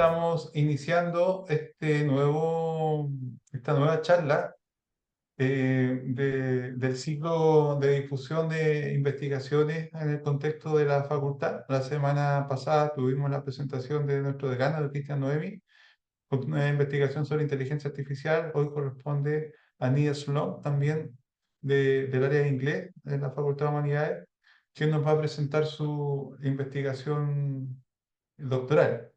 estamos iniciando esta nueva charla del ciclo de difusión de investigaciones en el contexto de la facultad. La semana pasada tuvimos la presentación de nuestro decano, de Cristian Noemi, con una investigación sobre inteligencia artificial. Hoy corresponde a Nia Sloan, también del área de inglés de la Facultad de Humanidades, quien nos va a presentar su investigación doctoral.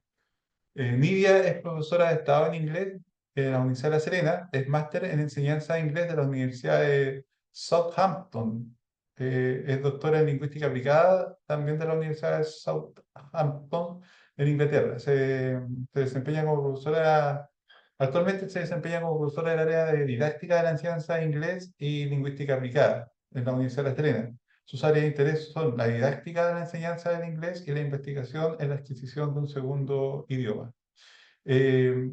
Nidia es profesora de Estado en inglés en la Universidad de La Serena, es máster en enseñanza de inglés de la Universidad de Southampton. Es doctora en lingüística aplicada también de la Universidad de Southampton en Inglaterra. Se desempeña como profesora, actualmente se desempeña como profesora del área de didáctica de la enseñanza de inglés y lingüística aplicada en la Universidad de La Serena. Sus áreas de interés son la didáctica de la enseñanza del inglés y la investigación en la adquisición de un segundo idioma. Eh,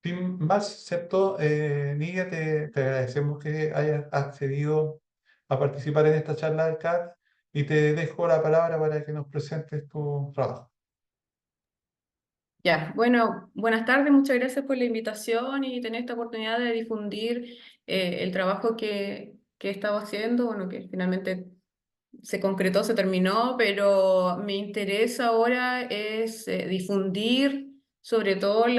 Sin más, excepto, Nidia, te agradecemos que hayas accedido a participar en esta charla del CAT y te dejo la palabra para que nos presentes tu trabajo. Ya, bueno, buenas tardes, muchas gracias por la invitación y tener esta oportunidad de difundir el trabajo que he estado haciendo, bueno, que finalmente se concretó, se terminó, pero mi interés ahora es difundir sobre todo l-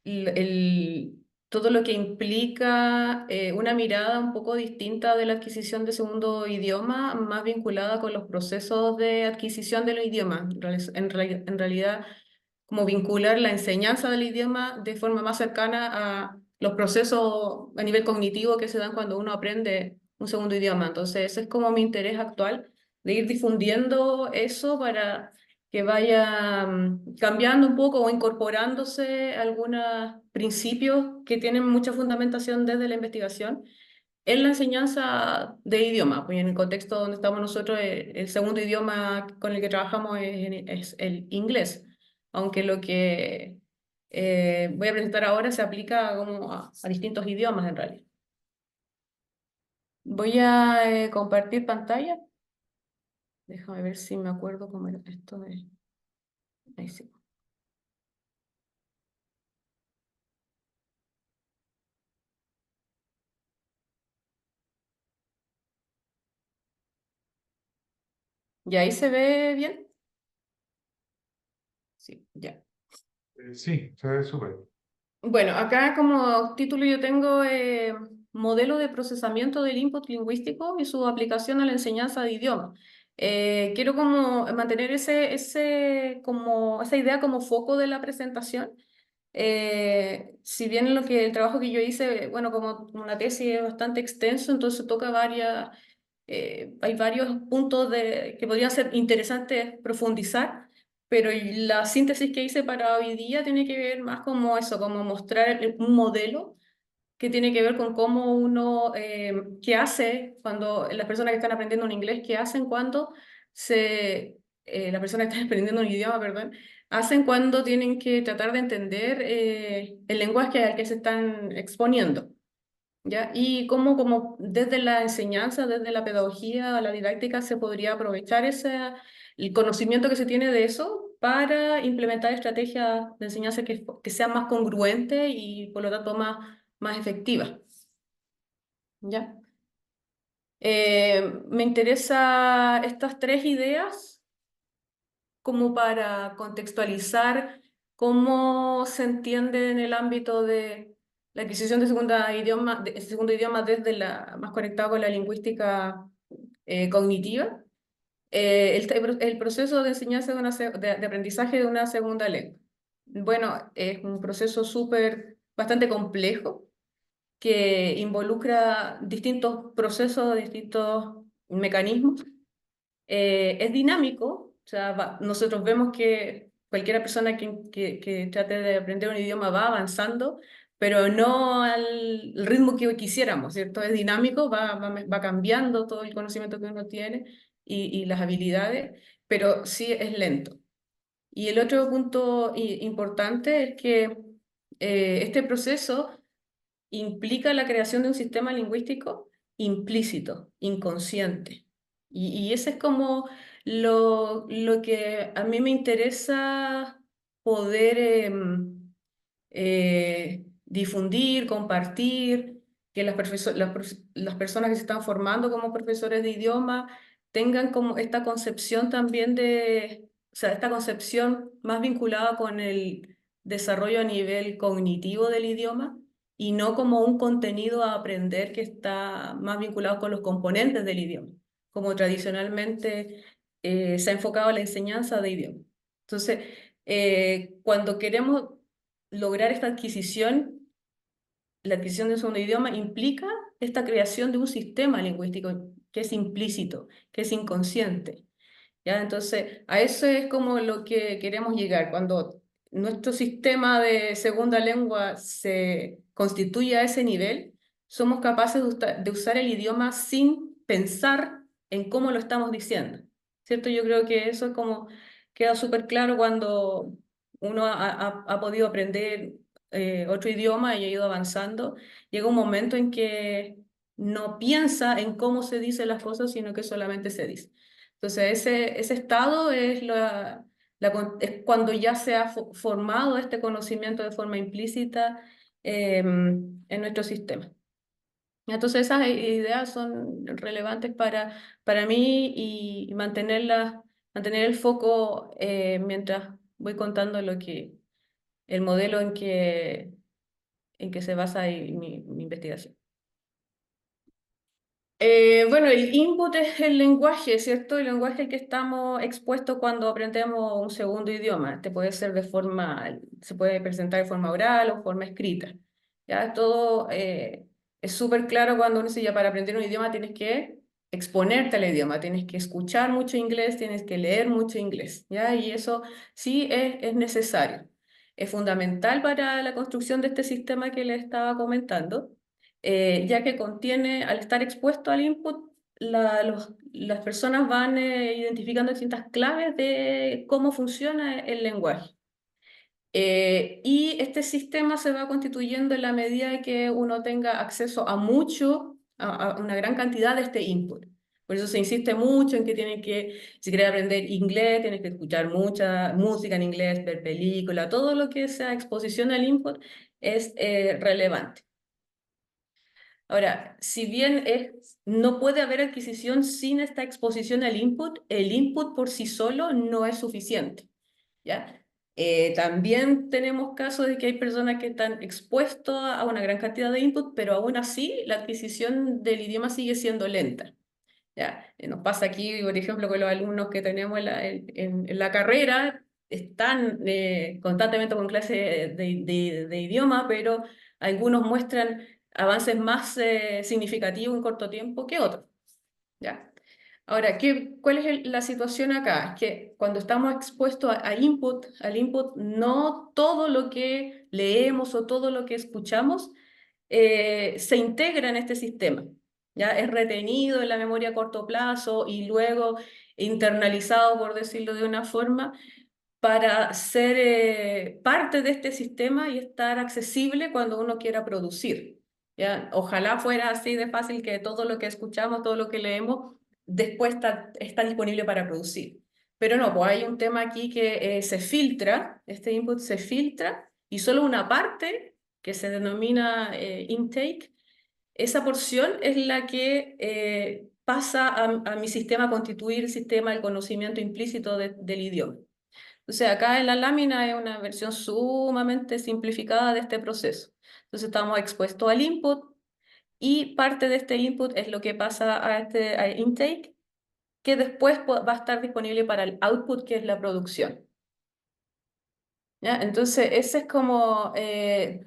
el- todo lo que implica una mirada un poco distinta de la adquisición de segundo idioma, más vinculada con los procesos de adquisición de los idiomas. En realidad, como vincular la enseñanza del idioma de forma más cercana a los procesos a nivel cognitivo que se dan cuando uno aprende un segundo idioma. Entonces, ese es como mi interés actual, de ir difundiendo eso para que vaya cambiando un poco o incorporándose algunos principios que tienen mucha fundamentación desde la investigación en la enseñanza de idioma. Pues en el contexto donde estamos nosotros, el segundo idioma con el que trabajamos es el inglés, aunque lo que voy a presentar ahora se aplica como a distintos idiomas en realidad. Voy a compartir pantalla. Déjame ver si me acuerdo cómo era esto de... Ahí sí. ¿Y ahí se ve bien? Sí, ya. Sí, se ve súper. Bueno, acá como título yo tengo modelo de procesamiento del input lingüístico y su aplicación a la enseñanza de idiomas. Quiero como mantener como, esa idea como foco de la presentación. Si bien el trabajo que yo hice, bueno, como una tesis es bastante extenso, entonces toca hay varios puntos que podrían ser interesantes profundizar, pero la síntesis que hice para hoy día tiene que ver más como eso, como mostrar un modelo que tiene que ver con cómo uno, qué hace cuando las personas que están aprendiendo un inglés, qué hacen cuando las personas que están aprendiendo un idioma, perdón, hacen cuando tienen que tratar de entender el lenguaje al que se están exponiendo. ¿Ya? Y cómo como desde la enseñanza, desde la pedagogía, la didáctica, se podría aprovechar el conocimiento que se tiene de eso para implementar estrategias de enseñanza que sean más congruentes y por lo tanto más efectivas. ¿Ya? Me interesa estas tres ideas como para contextualizar cómo se entiende en el ámbito de la adquisición de segundo idioma desde más conectado con la lingüística cognitiva, el proceso de enseñanza de aprendizaje de una segunda lengua. Bueno, es un proceso bastante complejo que involucra distintos procesos, distintos mecanismos. Es dinámico, o sea, nosotros vemos que cualquier persona que trate de aprender un idioma va avanzando, pero no al ritmo que quisiéramos, ¿cierto? Es dinámico, va cambiando todo el conocimiento que uno tiene y las habilidades, pero sí es lento. Y el otro punto importante es que este proceso implica la creación de un sistema lingüístico implícito, inconsciente. Y ese es como lo que a mí me interesa poder difundir, compartir, que las personas que se están formando como profesores de idioma tengan como esta concepción también o sea, esta concepción más vinculada con el desarrollo a nivel cognitivo del idioma y no como un contenido a aprender que está más vinculado con los componentes del idioma, como tradicionalmente se ha enfocado la enseñanza de idioma. Entonces, cuando queremos lograr esta adquisición, la adquisición de un segundo idioma implica esta creación de un sistema lingüístico que es implícito, que es inconsciente. ¿Ya? Entonces, a eso es como lo que queremos llegar. Cuando nuestro sistema de segunda lengua se constituye a ese nivel, somos capaces de usar el idioma sin pensar en cómo lo estamos diciendo. ¿Cierto? Yo creo que eso es como queda súper claro cuando uno ha podido aprender otro idioma y ha ido avanzando. Llega un momento en que no piensa en cómo se dicen las cosas, sino que solamente se dice. Entonces, ese estado es, es cuando ya se ha formado este conocimiento de forma implícita en nuestro sistema. Entonces, esas ideas son relevantes para mí y mantener el foco mientras voy contando el modelo en que se basa mi investigación. Bueno, el input es el lenguaje, ¿cierto? El lenguaje al que estamos expuestos cuando aprendemos un segundo idioma. Este puede ser se puede presentar de forma oral o forma escrita. Ya todo es súper claro cuando uno dice ya para aprender un idioma tienes que exponerte al idioma, tienes que escuchar mucho inglés, tienes que leer mucho inglés, ¿ya? Y eso sí es necesario. Es fundamental para la construcción de este sistema que le estaba comentando ya que contiene, al estar expuesto al input, las personas van identificando distintas claves de cómo funciona el lenguaje. Y este sistema se va constituyendo en la medida de que uno tenga acceso a una gran cantidad de este input. Por eso se insiste mucho en que si quieres aprender inglés, tienes que escuchar mucha música en inglés, ver películas, todo lo que sea exposición al input es relevante. Ahora, si bien no puede haber adquisición sin esta exposición al input, el input por sí solo no es suficiente, ¿ya? También tenemos casos de que hay personas que están expuestos a una gran cantidad de input, pero aún así la adquisición del idioma sigue siendo lenta, ¿ya? Nos pasa aquí, por ejemplo, con los alumnos que tenemos en la carrera, están constantemente con clases de idioma, pero algunos muestran avances más significativos en corto tiempo que otros, ¿ya? Ahora, ¿cuál es la situación acá? Es que cuando estamos expuestos al input, no todo lo que leemos o todo lo que escuchamos se integra en este sistema. ¿Ya? Es retenido en la memoria a corto plazo y luego internalizado, por decirlo de una forma, para ser parte de este sistema y estar accesible cuando uno quiera producir. ¿Ya? Ojalá fuera así de fácil que todo lo que escuchamos, todo lo que leemos, después está disponible para producir. Pero no, pues hay un tema aquí que se filtra, este input se filtra y solo una parte que se denomina intake, esa porción es la que pasa a mi sistema a constituir el sistema del conocimiento implícito del idioma. Entonces, acá en la lámina es una versión sumamente simplificada de este proceso. Entonces, estamos expuestos al input y parte de este input es lo que pasa a intake, que después va a estar disponible para el output, que es la producción. ¿Ya? Entonces, ese es como,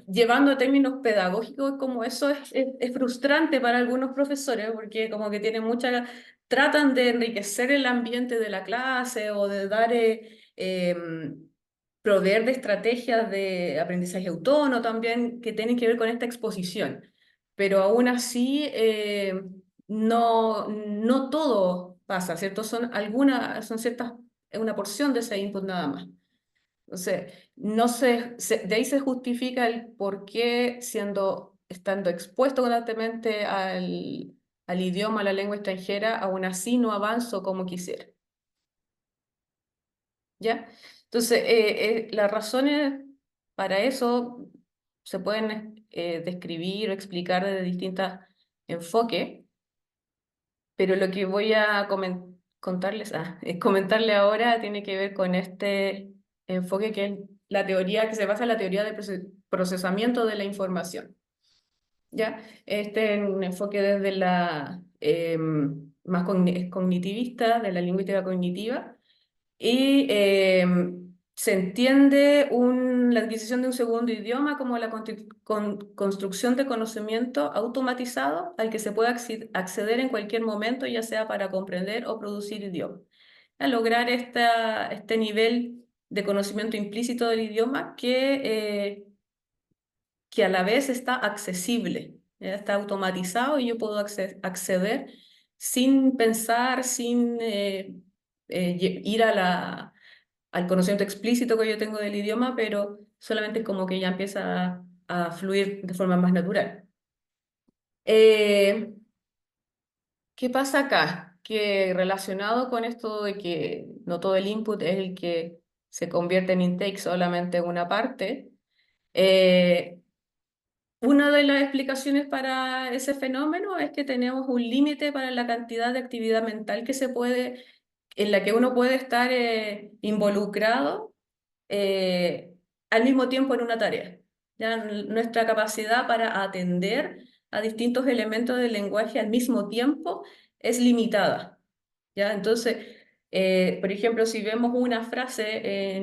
llevando a términos pedagógicos, como eso es frustrante para algunos profesores, porque como que tienen tratan de enriquecer el ambiente de la clase o de dar, proveer de estrategias de aprendizaje autónomo también que tienen que ver con esta exposición. Pero aún así, no todo pasa, ¿cierto? Son ciertas, una porción de ese input nada más. Entonces, no de ahí se justifica el por qué estando expuesto constantemente al idioma, a la lengua extranjera, aún así no avanzo como quisiera. ¿Ya? Entonces, las razones para eso se pueden describir o explicar desde distintos enfoques, pero lo que voy a contarles, comentarle ahora tiene que ver con este enfoque que es la teoría que se basa en la teoría de procesamiento de la información. ¿Ya? Este es un enfoque desde la más cognitivista, de la lingüística cognitiva, y se entiende la adquisición de un segundo idioma como la construcción de conocimiento automatizado al que se puede acceder en cualquier momento, ya sea para comprender o producir idioma. A lograr este nivel de conocimiento implícito del idioma que a la vez está accesible, ¿ya? Está automatizado y yo puedo acceder sin pensar, sin ir al conocimiento explícito que yo tengo del idioma, pero solamente como que ya empieza a fluir de forma más natural. Eh, ¿Qué pasa acá? Que relacionado con esto de que no todo el input es el que se convierte en intake, solamente una parte, eh, una de las explicaciones para ese fenómeno es que tenemos un límite para la cantidad de actividad mental en la que uno puede estar involucrado eh, al mismo tiempo en una tarea. ¿Ya? Nuestra capacidad para atender a distintos elementos del lenguaje al mismo tiempo es limitada. ¿Ya? Entonces, por ejemplo, si vemos una frase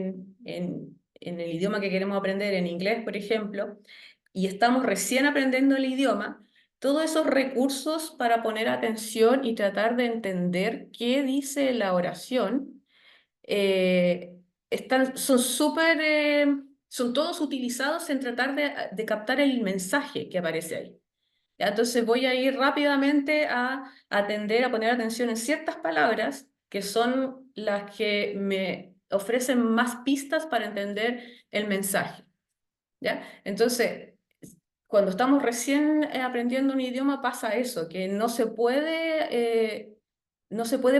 en el idioma que queremos aprender, en inglés, por ejemplo, y estamos recién aprendiendo el idioma, todos esos recursos para poner atención y tratar de entender qué dice la oración, eh, son todos utilizados en tratar de captar el mensaje que aparece ahí. ¿Ya? Entonces voy a ir rápidamente a atender, a poner atención en ciertas palabras que son las que me ofrecen más pistas para entender el mensaje. ¿Ya? Entonces, cuando estamos recién aprendiendo un idioma pasa eso, que no se puede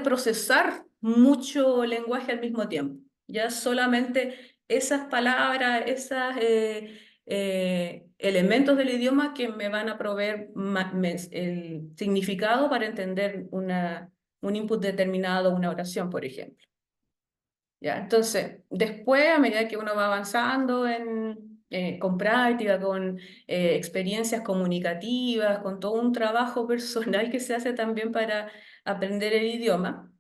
procesar mucho lenguaje al mismo tiempo. Ya solamente esas palabras, esos elementos del idioma que me van a proveer el significado para entender un input determinado, una oración, por ejemplo. ¿Ya? Entonces, después, a medida que uno va avanzando con práctica, con experiencias comunicativas, con todo un trabajo personal que se hace también para aprender el idioma,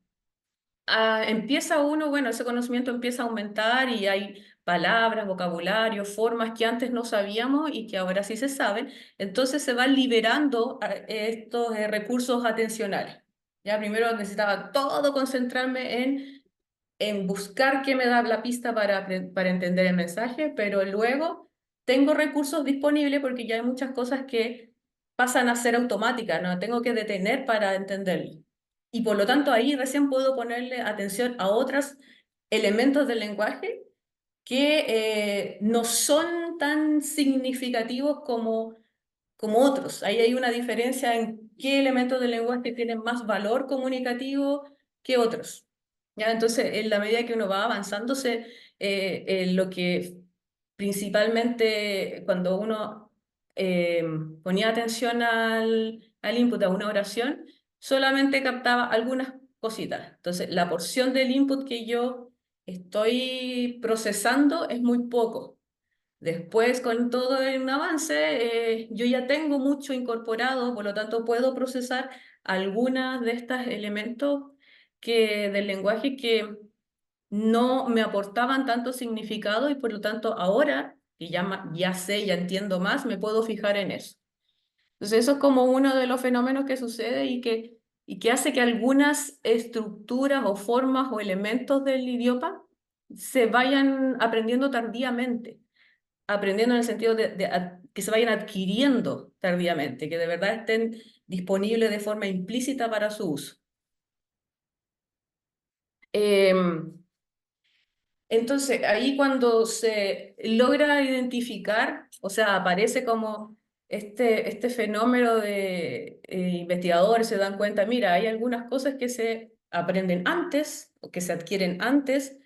empieza uno, bueno, ese conocimiento empieza a aumentar y hay palabras, vocabulario, formas que antes no sabíamos y que ahora sí se saben, entonces se van liberando estos recursos atencionales. Ya primero necesitaba todo concentrarme en buscar qué me da la pista para entender el mensaje, pero luego tengo recursos disponibles porque ya hay muchas cosas que pasan a ser automáticas, no tengo que detener para entenderlo. Y por lo tanto ahí recién puedo ponerle atención a otros elementos del lenguaje que no son tan significativos como otros. Ahí hay una diferencia en qué elementos del lenguaje tienen más valor comunicativo que otros. ¿Ya? Entonces, en la medida que uno va avanzándose, lo que principalmente cuando uno ponía atención al input a una oración, solamente captaba algunas cositas. Entonces, la porción del input que yo estoy procesando es muy poco. Después, con todo el avance, yo ya tengo mucho incorporado, por lo tanto puedo procesar algunos de estos elementos del lenguaje que no me aportaban tanto significado y por lo tanto ahora, que ya sé, ya entiendo más, me puedo fijar en eso. Entonces eso es como uno de los fenómenos que sucede y que hace que algunas estructuras o formas o elementos del idioma se vayan aprendiendo tardíamente, aprendiendo en el sentido de que se vayan adquiriendo tardíamente, que de verdad estén disponibles de forma implícita para su uso. Em, entonces, ahí cuando se logra identificar, o sea, aparece como este fenómeno de investigadores se dan cuenta, mira, hay algunas cosas que se aprenden antes o que se adquieren antes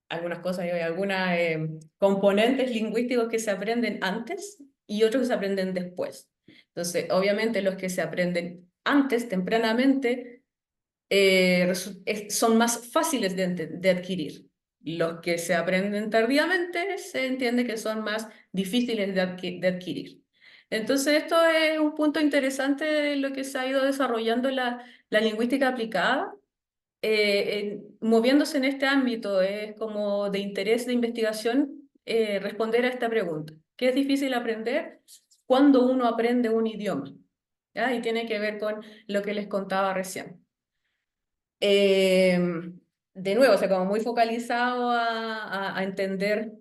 algunas cosas, hay algunos componentes lingüísticos que se aprenden antes y otros que se aprenden después. Entonces, obviamente los que se aprenden antes, tempranamente, son más fáciles de adquirir. Los que se aprenden tardíamente se entiende que son más difíciles de adquirir. Entonces, esto es un punto interesante de lo que se ha ido desarrollando la lingüística aplicada, moviéndose en este ámbito. Es como de interés de investigación responder a esta pregunta. ¿Qué es difícil aprender cuando uno aprende un idioma? ¿Ya? Y tiene que ver con lo que les contaba recién. Eh, de nuevo, o sea, como muy focalizado a entender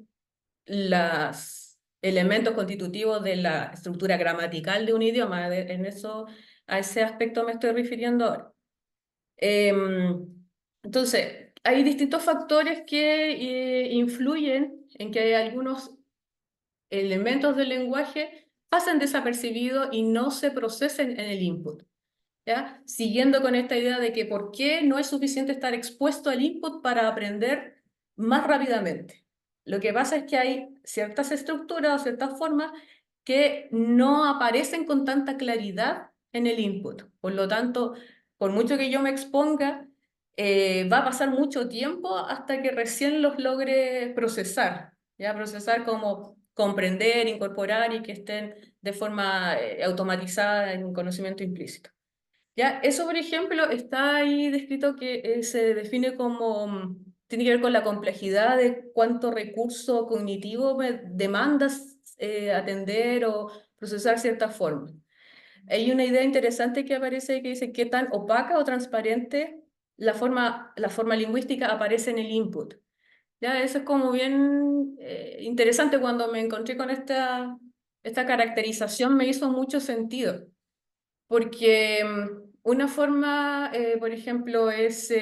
los elementos constitutivos de la estructura gramatical de un idioma. En eso, a ese aspecto me estoy refiriendo ahora. Entonces, hay distintos factores que influyen en que hay algunos elementos del lenguaje pasen desapercibidos y no se procesen en el input. ¿Ya? Siguiendo con esta idea de que por qué no es suficiente estar expuesto al input para aprender más rápidamente. Lo que pasa es que hay ciertas estructuras o ciertas formas que no aparecen con tanta claridad en el input. Por lo tanto, por mucho que yo me exponga, va a pasar mucho tiempo hasta que recién los logre procesar. ¿Ya? Procesar como comprender, incorporar y que estén de forma automatizada en un conocimiento implícito. Ya, eso, por ejemplo, está ahí descrito que se define como, tiene que ver con la complejidad de cuánto recurso cognitivo me demandas atender o procesar ciertas formas. Hay una idea interesante que aparece que dice qué tan opaca o transparente la forma lingüística aparece en el input. Ya, eso es como bien interesante. Cuando me encontré con esta caracterización me hizo mucho sentido. Porque una forma, por ejemplo, es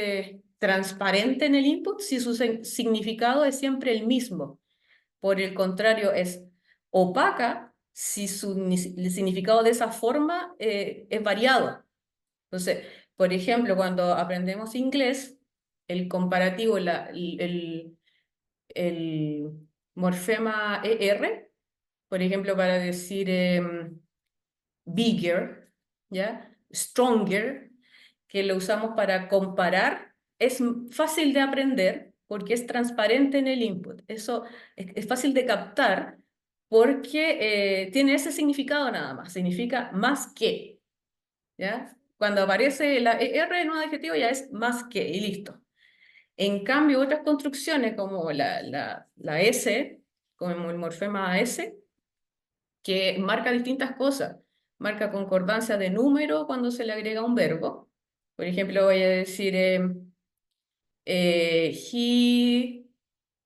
transparente en el input si su significado es siempre el mismo. Por el contrario, es opaca si el significado de esa forma es variado. Entonces, por ejemplo, cuando aprendemos inglés, el comparativo, el morfema ER, por ejemplo, para decir bigger, ¿ya? Stronger, que lo usamos para comparar, es fácil de aprender porque es transparente en el input. Eso es fácil de captar porque tiene ese significado nada más, significa más que, ¿ya? Cuando aparece la ER en un adjetivo ya es más que y listo. En cambio, otras construcciones como la S, como el morfema S, que marca distintas cosas. Marca concordancia de número cuando se le agrega un verbo. Por ejemplo, voy a decir, he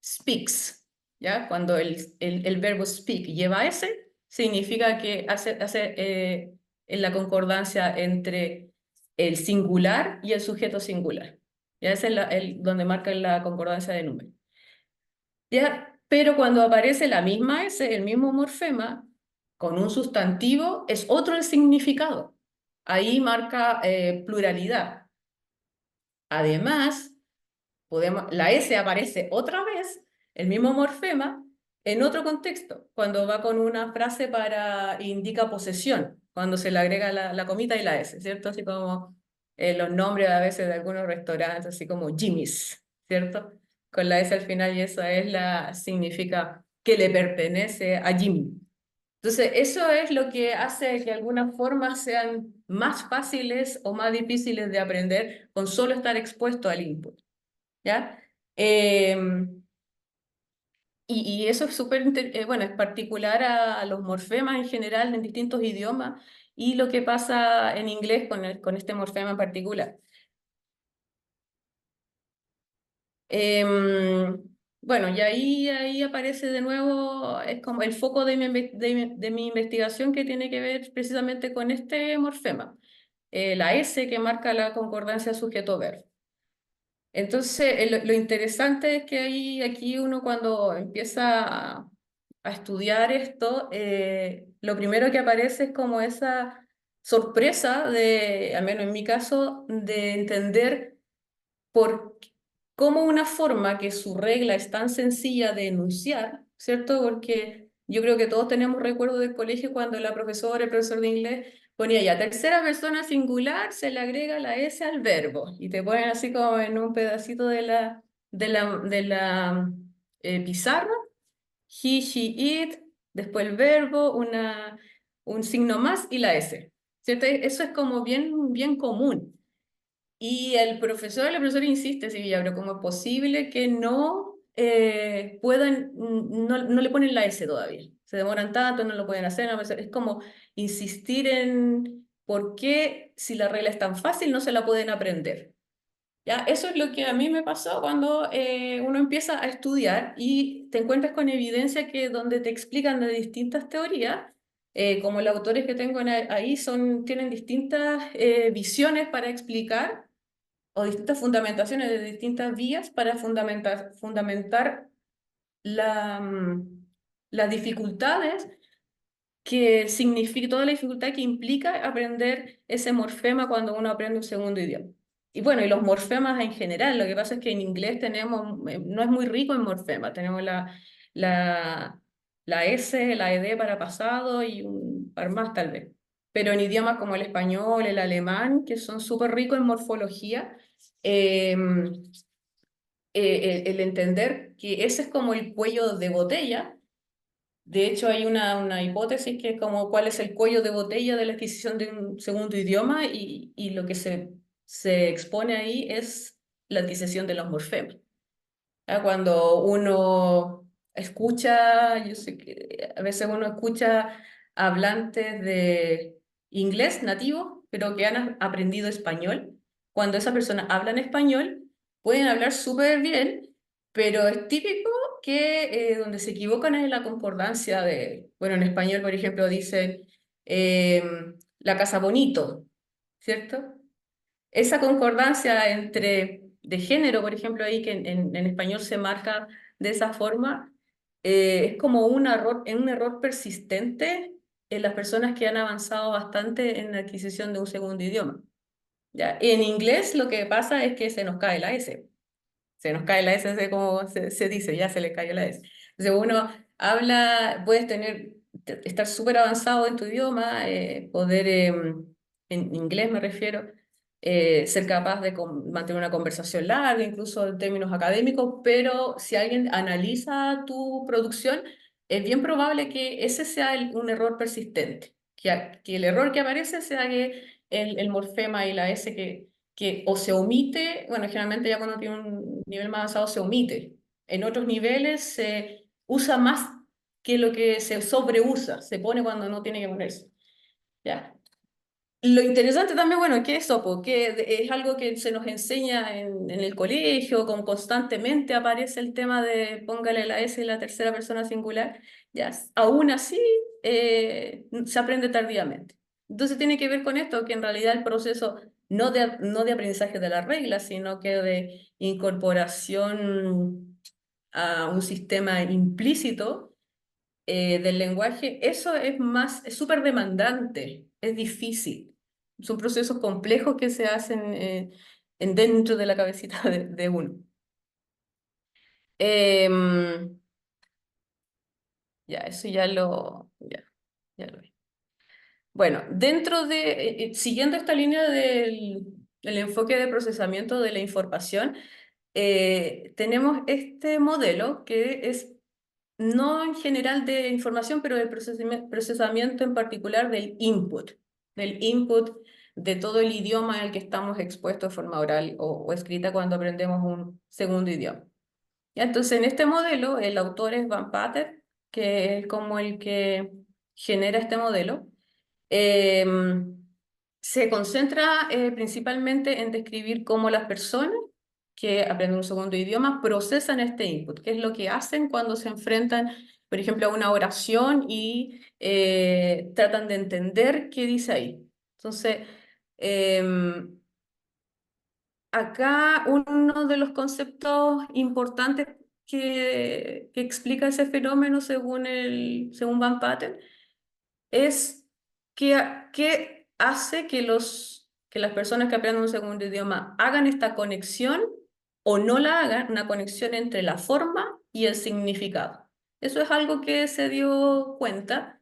speaks, ¿ya? Cuando el verbo speak lleva S, significa que hace en la concordancia entre el singular y el sujeto singular. Ya ese es donde marca la concordancia de número. ¿Ya? Pero cuando aparece la misma S, el mismo morfema, con un sustantivo, es otro el significado. Ahí marca pluralidad. Además, la S aparece otra vez, el mismo morfema, en otro contexto, cuando va con una frase para indica posesión, cuando se le agrega la comita y la S, ¿cierto? Así como los nombres a veces de algunos restaurantes, así como Jimmy's, ¿cierto? Con la S al final y esa es significa que le pertenece a Jimmy. Entonces, eso es lo que hace que algunas formas sean más fáciles o más difíciles de aprender con solo estar expuesto al input. ¿Ya? Y eso es bueno, es particular a los morfemas en general en distintos idiomas y lo que pasa en inglés con este morfema en particular. Em, bueno, y ahí aparece de nuevo, es como el foco de mi investigación que tiene que ver precisamente con este morfema, la S que marca la concordancia sujeto-verbo. Entonces, lo interesante es que aquí uno cuando empieza a estudiar esto, lo primero que aparece es como esa sorpresa de, al menos en mi caso, de entender por qué. como una forma que su regla es tan sencilla de enunciar, ¿cierto? Porque yo creo que todos tenemos recuerdo del colegio cuando la profesora, el profesor de inglés ponía ya tercera persona singular, se le agrega la S al verbo y te ponen así como en un pedacito de la pizarra, he, she, it, después el verbo, un signo más y la S, ¿cierto? Eso es como bien, bien común. Y la profesora insiste, sí, ya, pero ¿cómo es posible que no puedan, no le ponen la S todavía? Se demoran tanto, no lo pueden hacer. Es como insistir en por qué, si la regla es tan fácil, no se la pueden aprender. ¿Ya? Eso es lo que a mí me pasó cuando uno empieza a estudiar y te encuentras con evidencia que donde te explican de distintas teorías, como los autores que tengo ahí tienen distintas visiones para explicar o distintas fundamentaciones de distintas vías para fundamentar las dificultades que significa, toda la dificultad que implica aprender ese morfema cuando uno aprende un segundo idioma. Y bueno, y los morfemas en general, lo que pasa es que en inglés no es muy rico en morfemas, tenemos la, la S, la ED para pasado y un par más tal vez. Pero en idiomas como el español, el alemán, que son súper ricos en morfología, eh, el entender que ese es como el cuello de botella. De hecho, hay una hipótesis que es como cuál es el cuello de botella de la adquisición de un segundo idioma y lo que se expone ahí es la adquisición de los morfemas. ¿Ah? Cuando uno escucha, yo sé que a veces uno escucha hablantes de inglés nativo, pero que han aprendido español. Cuando esa persona habla en español, pueden hablar súper bien, pero es típico que donde se equivocan es en la concordancia de, bueno, en español, por ejemplo, dicen la casa bonito, ¿cierto? Esa concordancia entre de género, por ejemplo, ahí que en español se marca de esa forma, es como un error persistente en las personas que han avanzado bastante en la adquisición de un segundo idioma. ¿Ya? En inglés lo que pasa es que se nos cae la S. Se nos cae la S, así como se dice, ya se le cayó la S. Entonces uno habla, puedes estar súper avanzado en tu idioma, poder, en inglés me refiero, ser capaz de mantener una conversación larga, incluso en términos académicos, pero si alguien analiza tu producción, es bien probable que ese sea un error persistente, que el error que aparece sea que el morfema y la S que o se omite, bueno, generalmente ya cuando tiene un nivel más avanzado se omite. En otros niveles se usa más que lo que se sobreusa, se pone cuando no tiene que ponerse. ¿Ya? Lo interesante también, bueno, que eso, porque es algo que se nos enseña en el colegio, con constantemente aparece el tema de póngale la S en la tercera persona singular, ya, aún así se aprende tardíamente. Entonces tiene que ver con esto, que en realidad el proceso no de aprendizaje de las reglas, sino que de incorporación a un sistema implícito del lenguaje, eso es súper demandante, es difícil. Son procesos complejos que se hacen dentro de la cabecita de uno. Em, ya, eso ya lo vi. Bueno, siguiendo esta línea del enfoque de procesamiento de la información, tenemos este modelo que es no en general de información, pero del procesamiento en particular del input de todo el idioma al que estamos expuestos de forma oral o escrita cuando aprendemos un segundo idioma. ¿Ya? Entonces, en este modelo, el autor es Van Pater, que es como el que genera este modelo. Se concentra principalmente en describir cómo las personas que aprenden un segundo idioma procesan este input, qué es lo que hacen cuando se enfrentan, por ejemplo, a una oración y tratan de entender qué dice ahí. Entonces, acá uno de los conceptos importantes que explica ese fenómeno según Van Patten es qué hace que las personas que aprenden un segundo idioma hagan esta conexión o no la hagan, una conexión entre la forma y el significado. Eso es algo que se dio cuenta,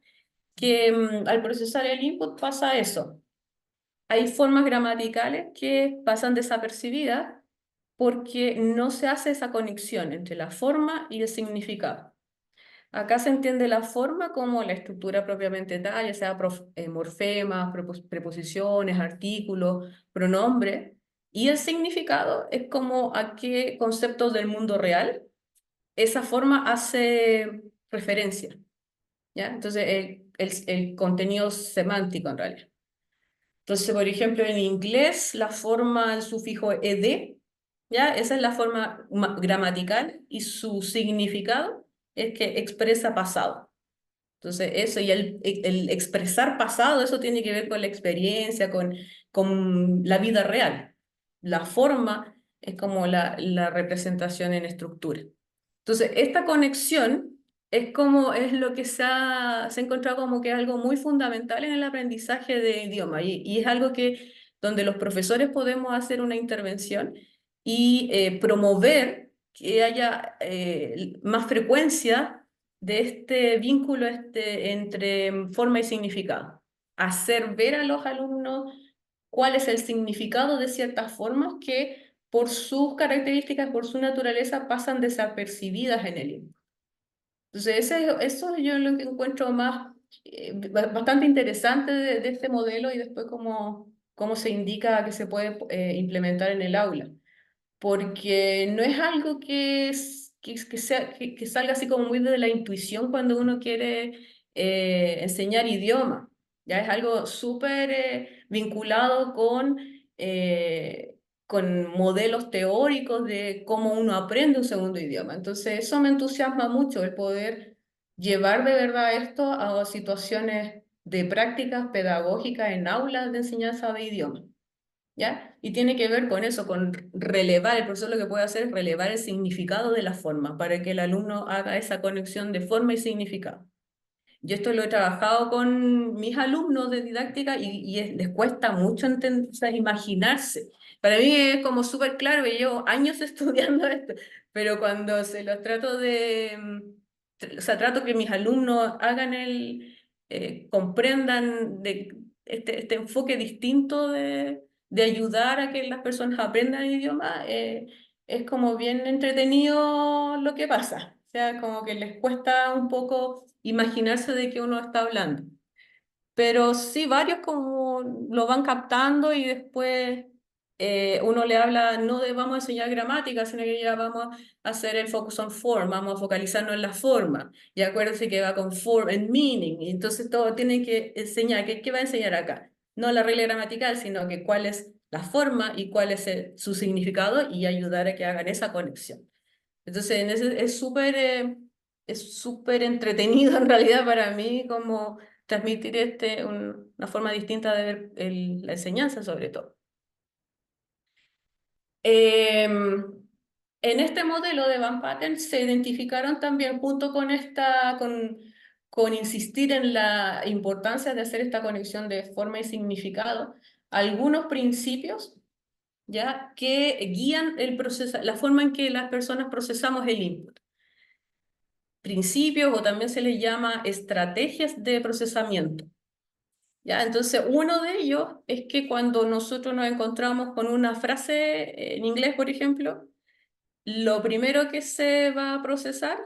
que al procesar el input pasa eso. Hay formas gramaticales que pasan desapercibidas porque no se hace esa conexión entre la forma y el significado. Acá se entiende la forma como la estructura propiamente tal, ya sea morfemas, preposiciones, artículos, pronombre, y el significado es como a qué conceptos del mundo real esa forma hace referencia, ¿ya? Entonces, el contenido semántico en realidad. Entonces, por ejemplo, en inglés, la forma, el sufijo ed, ¿ya? Esa es la forma gramatical y su significado es que expresa pasado. Entonces, eso y el expresar pasado, eso tiene que ver con la experiencia, con la vida real. La forma es como la representación en estructura. Entonces, esta conexión es como es lo que se ha encontrado como que es algo muy fundamental en el aprendizaje de idioma y es algo que donde los profesores podemos hacer una intervención y promover que haya más frecuencia de este vínculo entre forma y significado. Hacer ver a los alumnos cuál es el significado de ciertas formas que por sus características, por su naturaleza, pasan desapercibidas en el input. Entonces, eso yo lo que encuentro más, bastante interesante de este modelo y después cómo se indica que se puede implementar en el aula porque no es algo que salga así como muy de la intuición cuando uno quiere enseñar idioma. Ya es algo súper vinculado con modelos teóricos de cómo uno aprende un segundo idioma. Entonces, eso me entusiasma mucho, el poder llevar de verdad esto a situaciones de prácticas pedagógicas en aulas de enseñanza de idioma. ¿Ya? Y tiene que ver con eso, con relevar, el profesor lo que puede hacer es relevar el significado de la forma para que el alumno haga esa conexión de forma y significado. Yo esto lo he trabajado con mis alumnos de didáctica les cuesta mucho o sea, imaginarse. Para mí es como súper claro que llevo años estudiando esto, pero cuando se los trato o sea, trato que mis alumnos comprendan este enfoque distinto de ayudar a que las personas aprendan el idioma, es como bien entretenido lo que pasa. O sea, como que les cuesta un poco imaginarse de qué uno está hablando. Pero sí, varios como lo van captando y después uno le habla no de vamos a enseñar gramática, sino que ya vamos a hacer el focus on form, vamos a focalizarnos en la forma. Y acuérdense que va con form and meaning. Y entonces todo tiene que enseñar, ¿qué va a enseñar acá? No la regla gramatical, sino que cuál es la forma y cuál es su significado y ayudar a que hagan esa conexión. Entonces, es súper entretenido en realidad para mí como transmitir una forma distinta de ver la enseñanza sobre todo. En este modelo de Van Patten se identificaron también junto con insistir en la importancia de hacer esta conexión de forma y significado, algunos principios ya que guían la forma en que las personas procesamos el input. Principios o también se les llama estrategias de procesamiento. ¿Ya? Entonces, uno de ellos es que cuando nosotros nos encontramos con una frase en inglés, por ejemplo, lo primero que se va a procesar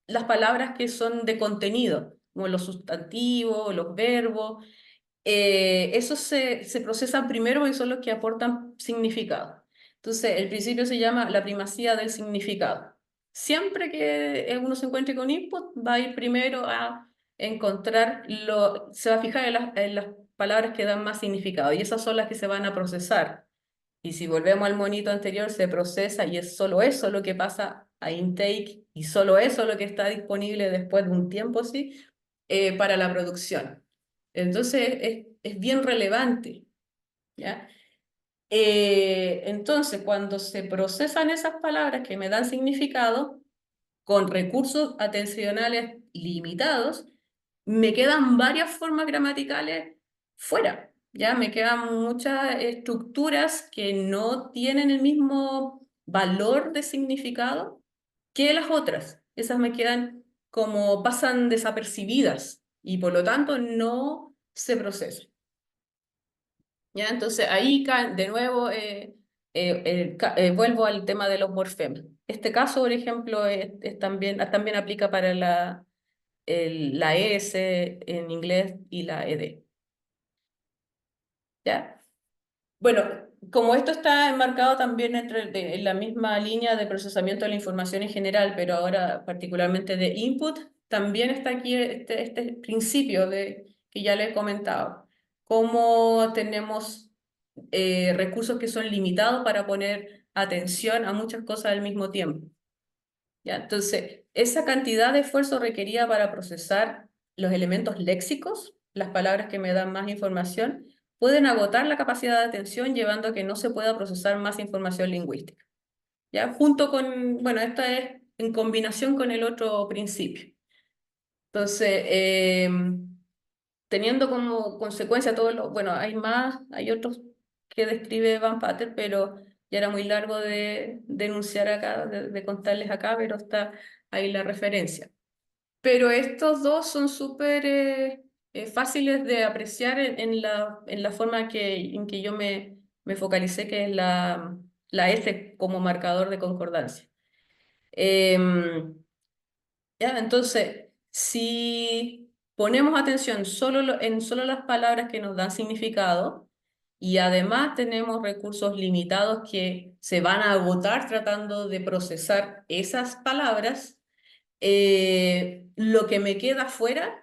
las palabras que son de contenido, como los sustantivos, los verbos, esos se procesan primero porque son los que aportan significado. Entonces, el principio se llama la primacía del significado. Siempre que uno se encuentre con input, va a ir primero a se va a fijar en las palabras que dan más significado y esas son las que se van a procesar. Y si volvemos al monito anterior, se procesa y es solo eso lo que pasa a intake y solo eso lo que está disponible después de un tiempo, sí, para la producción. Entonces es bien relevante, ¿ya? Entonces, cuando se procesan esas palabras que me dan significado, con recursos atencionales limitados, me quedan varias formas gramaticales fuera. Ya me quedan muchas estructuras que no tienen el mismo valor de significado que las otras. Esas me quedan como pasan desapercibidas y por lo tanto no se procesan. ¿Ya? Entonces ahí de nuevo vuelvo al tema de los morfemas. Este caso, por ejemplo, también aplica para la S en inglés y la ED. ¿Ya? Bueno, como esto está enmarcado también en la misma línea de procesamiento de la información en general, pero ahora particularmente de input, también está aquí este principio que ya le he comentado. Cómo tenemos recursos que son limitados para poner atención a muchas cosas al mismo tiempo. ¿Ya? Entonces, esa cantidad de esfuerzo requerida para procesar los elementos léxicos, las palabras que me dan más información, pueden agotar la capacidad de atención llevando a que no se pueda procesar más información lingüística. ¿Ya? Junto con, bueno, esta es en combinación con el otro principio. Entonces, teniendo como consecuencia todo lo, bueno, hay otros que describe Van Pater, pero ya era muy largo de enunciar acá, de contarles acá, pero está ahí la referencia. Pero estos dos son súper fáciles de apreciar en la forma en que yo me focalicé, que es la S como marcador de concordancia. Em, ¿Ya? Entonces, si ponemos atención en solo las palabras que nos dan significado y además tenemos recursos limitados que se van a agotar tratando de procesar esas palabras, lo que me queda fuera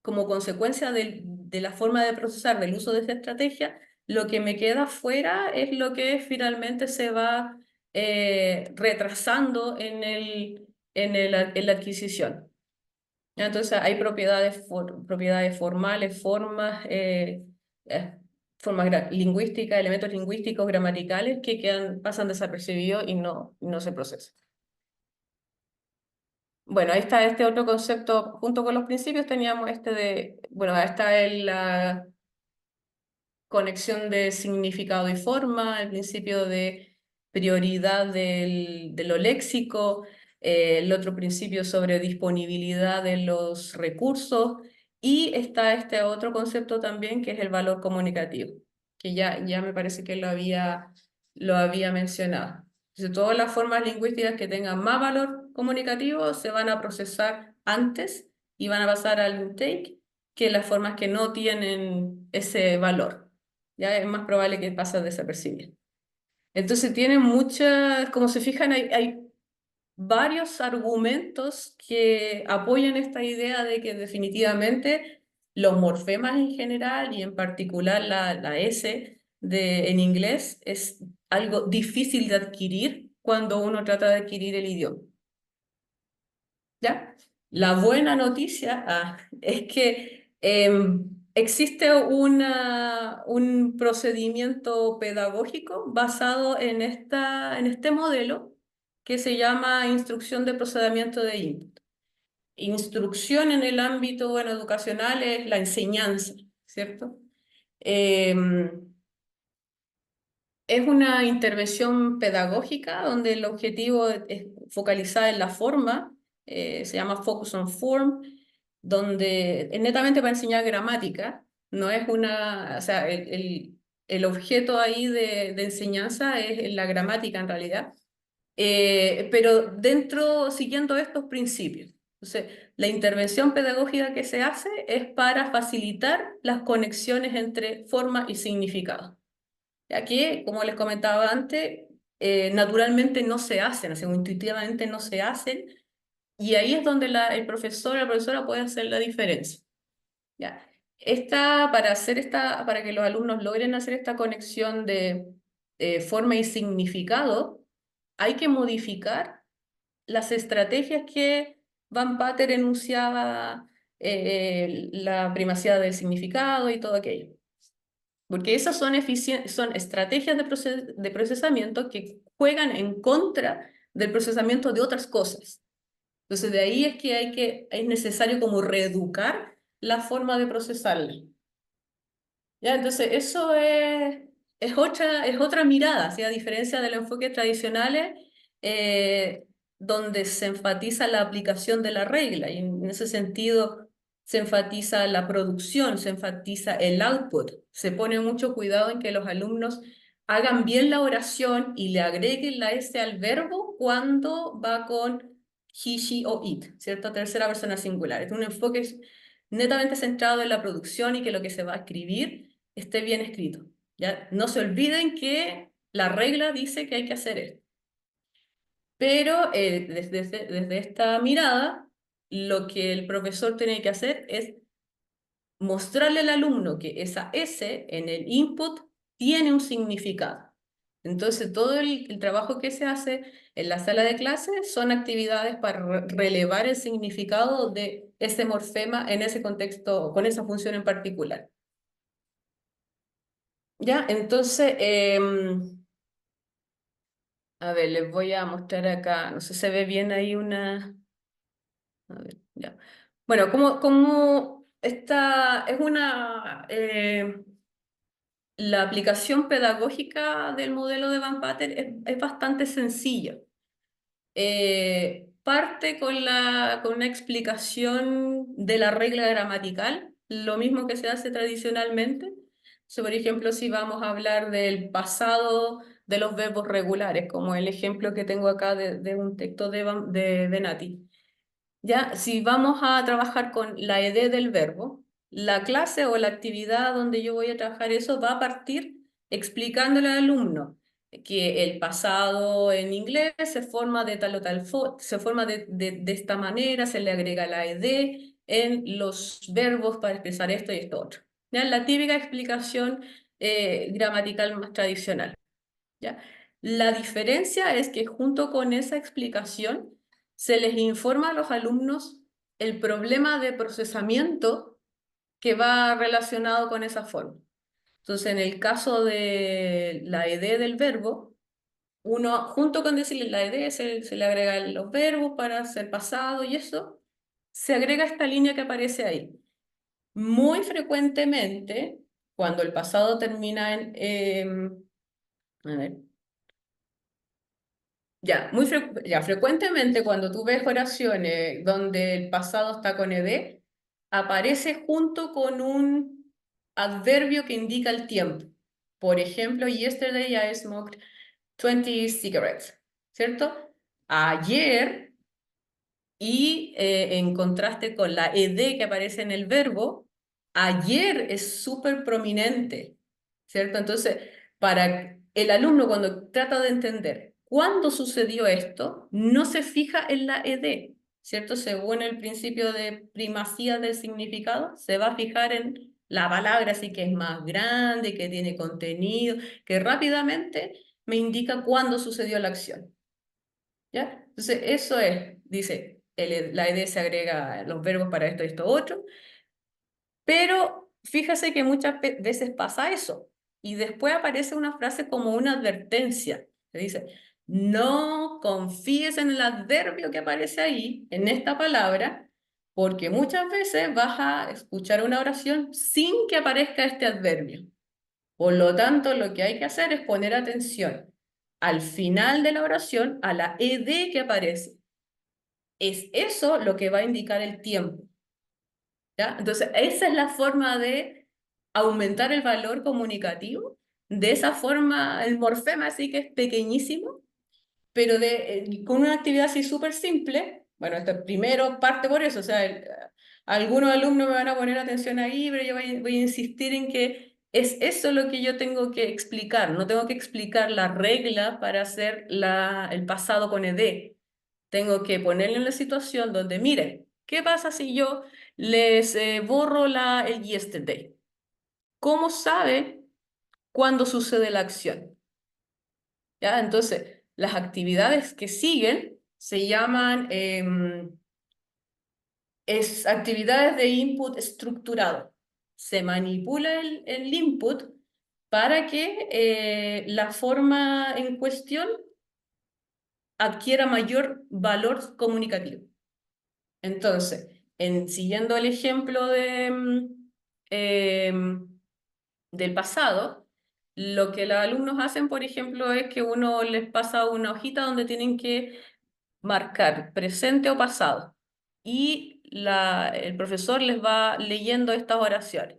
como consecuencia de la forma de procesar, del uso de esta estrategia, lo que me queda fuera es lo que finalmente se va retrasando en la adquisición. Entonces hay propiedades formales, eh, lingüísticas, elementos lingüísticos, gramaticales que pasan desapercibidos y no se procesan. Bueno, ahí está este otro concepto, junto con los principios teníamos bueno, ahí está la conexión de significado y forma, el principio de prioridad de lo léxico, el otro principio sobre disponibilidad de los recursos, y está este otro concepto también que es el valor comunicativo, que ya me parece que lo había mencionado. Entonces, todas las formas lingüísticas que tengan más valor comunicativo se van a procesar antes y van a pasar al intake que las formas que no tienen ese valor. Ya es más probable que pase desapercibido. Entonces tiene muchas, como se fijan, hay varios argumentos que apoyan esta idea de que definitivamente los morfemas en general y en particular la S en inglés es algo difícil de adquirir cuando uno trata de adquirir el idioma. ¿Ya? La buena noticia es que existe un procedimiento pedagógico basado en este modelo que se llama instrucción de procesamiento de input. Instrucción en el ámbito, bueno, educacional es la enseñanza, ¿cierto? Em, es una intervención pedagógica donde el objetivo es focalizar en la forma, se llama Focus on Form, donde es netamente para enseñar gramática, no es o sea, el objeto ahí de enseñanza es la gramática en realidad, pero siguiendo estos principios. Entonces, la intervención pedagógica que se hace es para facilitar las conexiones entre forma y significado. Aquí, como les comentaba antes, naturalmente no se hacen, o sea, intuitivamente no se hacen, y ahí es donde el profesor o la profesora puede hacer la diferencia. ¿Ya? Para que los alumnos logren hacer esta conexión de forma y significado, hay que modificar las estrategias que Van Pater enunciaba, la primacía del significado y todo aquello. Porque esas son estrategias de procesamiento que juegan en contra del procesamiento de otras cosas. Entonces, de ahí es que es necesario como reeducar la forma de procesarla. ¿Ya? Entonces, eso es otra mirada, ¿sí? A diferencia de los enfoques tradicionales, eh, donde se enfatiza la aplicación de la regla, y en ese sentido se enfatiza la producción, se enfatiza el output, se pone mucho cuidado en que los alumnos hagan bien la oración y le agreguen la S al verbo cuando va con he, she o it, ¿cierto? Tercera persona singular. Es un enfoque netamente centrado en la producción y que lo que se va a escribir esté bien escrito. ¿Ya? No se olviden que la regla dice que hay que hacer esto. Pero desde esta mirada, lo que el profesor tiene que hacer es mostrarle al alumno que esa S en el input tiene un significado. Entonces, todo el trabajo que se hace en la sala de clases son actividades para relevar el significado de ese morfema en ese contexto, con esa función en particular. ¿Ya? Entonces, a ver, les voy a mostrar acá, no sé si se ve bien ahí una... A ver, ya. Bueno, como esta es una... la aplicación pedagógica del modelo de Van Patten es bastante sencilla. Parte con una explicación de la regla gramatical, lo mismo que se hace tradicionalmente. So, por ejemplo, si vamos a hablar del pasado de los verbos regulares, como el ejemplo que tengo acá de un texto de Nati. Ya, si vamos a trabajar con la ed del verbo, la clase o la actividad donde yo voy a trabajar eso va a partir explicándole al alumno que el pasado en inglés se forma de tal o tal se forma de esta manera, se le agrega la ed en los verbos para expresar esto y esto otro. ¿Ya? La típica explicación gramatical más tradicional. ¿Ya? La diferencia es que junto con esa explicación se les informa a los alumnos el problema de procesamiento que va relacionado con esa forma. Entonces, en el caso de la ed del verbo, uno, junto con decirle la ed, se le agregan los verbos para hacer pasado y eso, se agrega esta línea que aparece ahí. Muy frecuentemente, cuando el pasado termina en... a ver, ya, frecuentemente cuando tú ves oraciones donde el pasado está con ed, aparece junto con un adverbio que indica el tiempo. Por ejemplo, yesterday I smoked 20 cigarettes, ¿cierto? Ayer, y en contraste con la ed que aparece en el verbo, ayer es súper prominente, ¿cierto? Entonces, para el alumno cuando trata de entender cuándo sucedió esto, no se fija en la ed, ¿cierto? Según el principio de primacía del significado, se va a fijar en la palabra, así que es más grande, que tiene contenido, que rápidamente me indica cuándo sucedió la acción. ¿Ya? Entonces, eso es, dice, la idea se agrega los verbos para esto, esto, otro, pero fíjese que muchas veces pasa eso, y después aparece una frase como una advertencia, que dice, no confíes en el adverbio que aparece ahí, en esta palabra, porque muchas veces vas a escuchar una oración sin que aparezca este adverbio. Por lo tanto, lo que hay que hacer es poner atención al final de la oración a la ed que aparece. Es eso lo que va a indicar el tiempo. ¿Ya? Entonces, esa es la forma de aumentar el valor comunicativo. De esa forma, el morfema sí que es pequeñísimo, pero con una actividad así súper simple. Bueno, esto primero parte por eso, o sea, algunos alumnos me van a poner atención ahí, pero yo voy a insistir en que es eso lo que yo tengo que explicar. No tengo que explicar la regla para hacer el pasado con ed. Tengo que ponerle en la situación donde, miren, ¿qué pasa si yo les borro el yesterday? ¿Cómo sabe cuándo sucede la acción? ¿Ya? Entonces, las actividades que siguen se llaman actividades de input estructurado. Se manipula el input para que la forma en cuestión adquiera mayor valor comunicativo. Entonces, siguiendo el ejemplo de del pasado, lo que los alumnos hacen, por ejemplo, es que uno les pasa una hojita donde tienen que marcar presente o pasado. Y el profesor les va leyendo estas oraciones.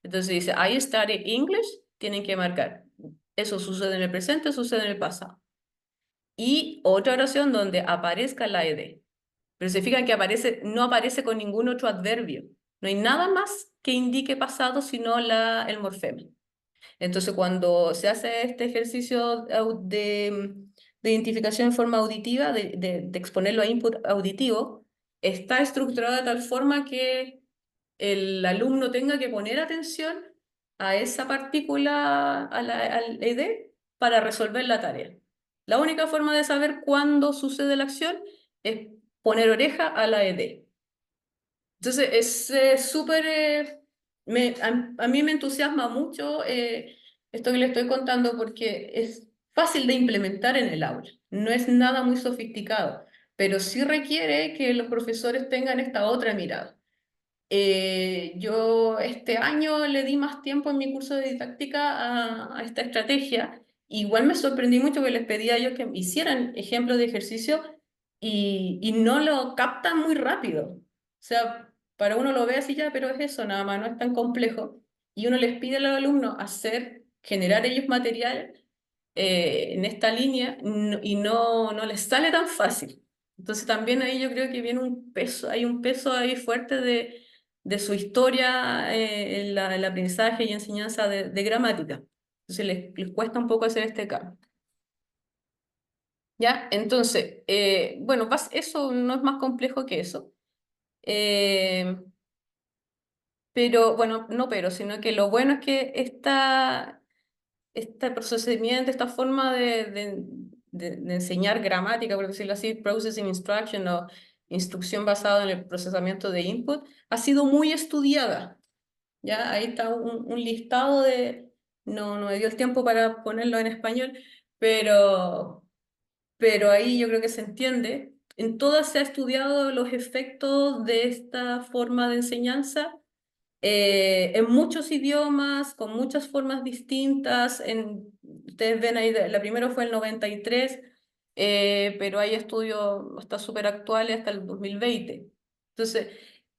Entonces dice, I studied English, tienen que marcar. Eso sucede en el presente, sucede en el pasado. Y otra oración donde aparezca la ed. Pero se fijan que no aparece con ningún otro adverbio. No hay nada más que indique pasado sino el morfema. Entonces, cuando se hace este ejercicio de identificación en forma auditiva, de exponerlo a input auditivo, está estructurado de tal forma que el alumno tenga que poner atención a esa partícula, al ED, para resolver la tarea. La única forma de saber cuándo sucede la acción es poner oreja a la ED. Entonces, es súper, a mí me entusiasma mucho esto que le estoy contando porque es fácil de implementar en el aula, no es nada muy sofisticado, pero sí requiere que los profesores tengan esta otra mirada. Yo este año le di más tiempo en mi curso de didáctica a esta estrategia. Igual me sorprendí mucho que les pedí a ellos que hicieran ejemplos de ejercicio y no lo captan muy rápido. O sea, para uno lo ve así ya, pero es eso, nada más, no es tan complejo. Y uno les pide a los alumnos generar ellos material en esta línea y no les sale tan fácil. Entonces también ahí yo creo que viene un peso, hay un peso ahí fuerte de su historia en el aprendizaje y enseñanza de gramática. Entonces les cuesta un poco hacer este cambio. ¿Ya? Entonces, bueno, eso no es más complejo que eso. Eh, pero, bueno, no pero, sino que lo bueno es que este procedimiento, esta forma de enseñar gramática, por decirlo así, processing instruction o instrucción basada en el procesamiento de input, ha sido muy estudiada. ¿Ya? Ahí está un listado no me dio el tiempo para ponerlo en español, pero, pero ahí yo creo que se entiende. En todas se ha estudiado los efectos de esta forma de enseñanza en muchos idiomas, con muchas formas distintas. Ustedes ven ahí, la primera fue el 93, pero hay estudios hasta súper actuales hasta el 2020. Entonces,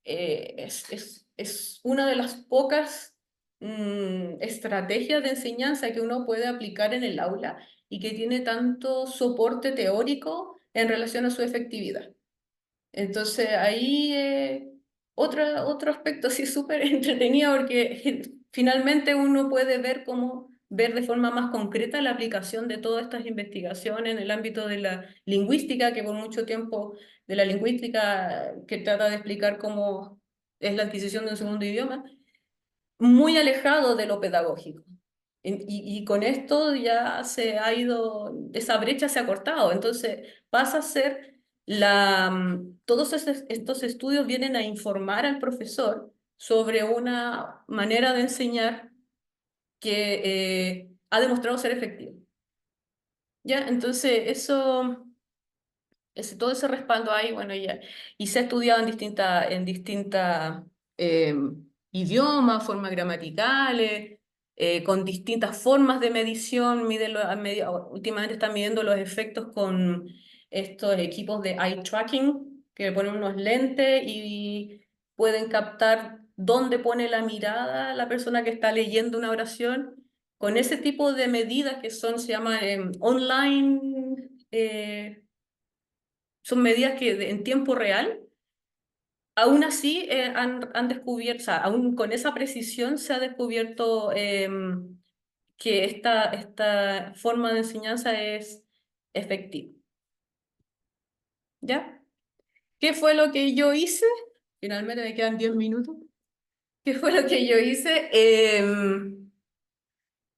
es una de las pocas estrategias de enseñanza que uno puede aplicar en el aula y que tiene tanto soporte teórico en relación a su efectividad. Entonces ahí otro aspecto así súper entretenido porque finalmente uno puede ver de forma más concreta la aplicación de todas estas investigaciones en el ámbito de la lingüística, que por mucho tiempo de la lingüística que trata de explicar cómo es la adquisición de un segundo idioma, muy alejado de lo pedagógico. Y con esto ya esa brecha se ha cortado, entonces pasa a ser todos estos estudios vienen a informar al profesor sobre una manera de enseñar que ha demostrado ser efectiva. ¿Ya? Entonces todo ese respaldo ahí, bueno, ya, y se ha estudiado en distintas eh, idiomas, formas gramaticales, con distintas formas de medición, últimamente están midiendo los efectos con estos equipos de eye tracking, que ponen unos lentes y pueden captar dónde pone la mirada la persona que está leyendo una oración. Con ese tipo de medidas que se llaman online, son medidas que en tiempo real, aún así han descubierto, o sea, aún con esa precisión se ha descubierto que esta forma de enseñanza es efectiva. ¿Ya? ¿Qué fue lo que yo hice? Finalmente me quedan 10 minutos. ¿Qué fue lo que yo hice?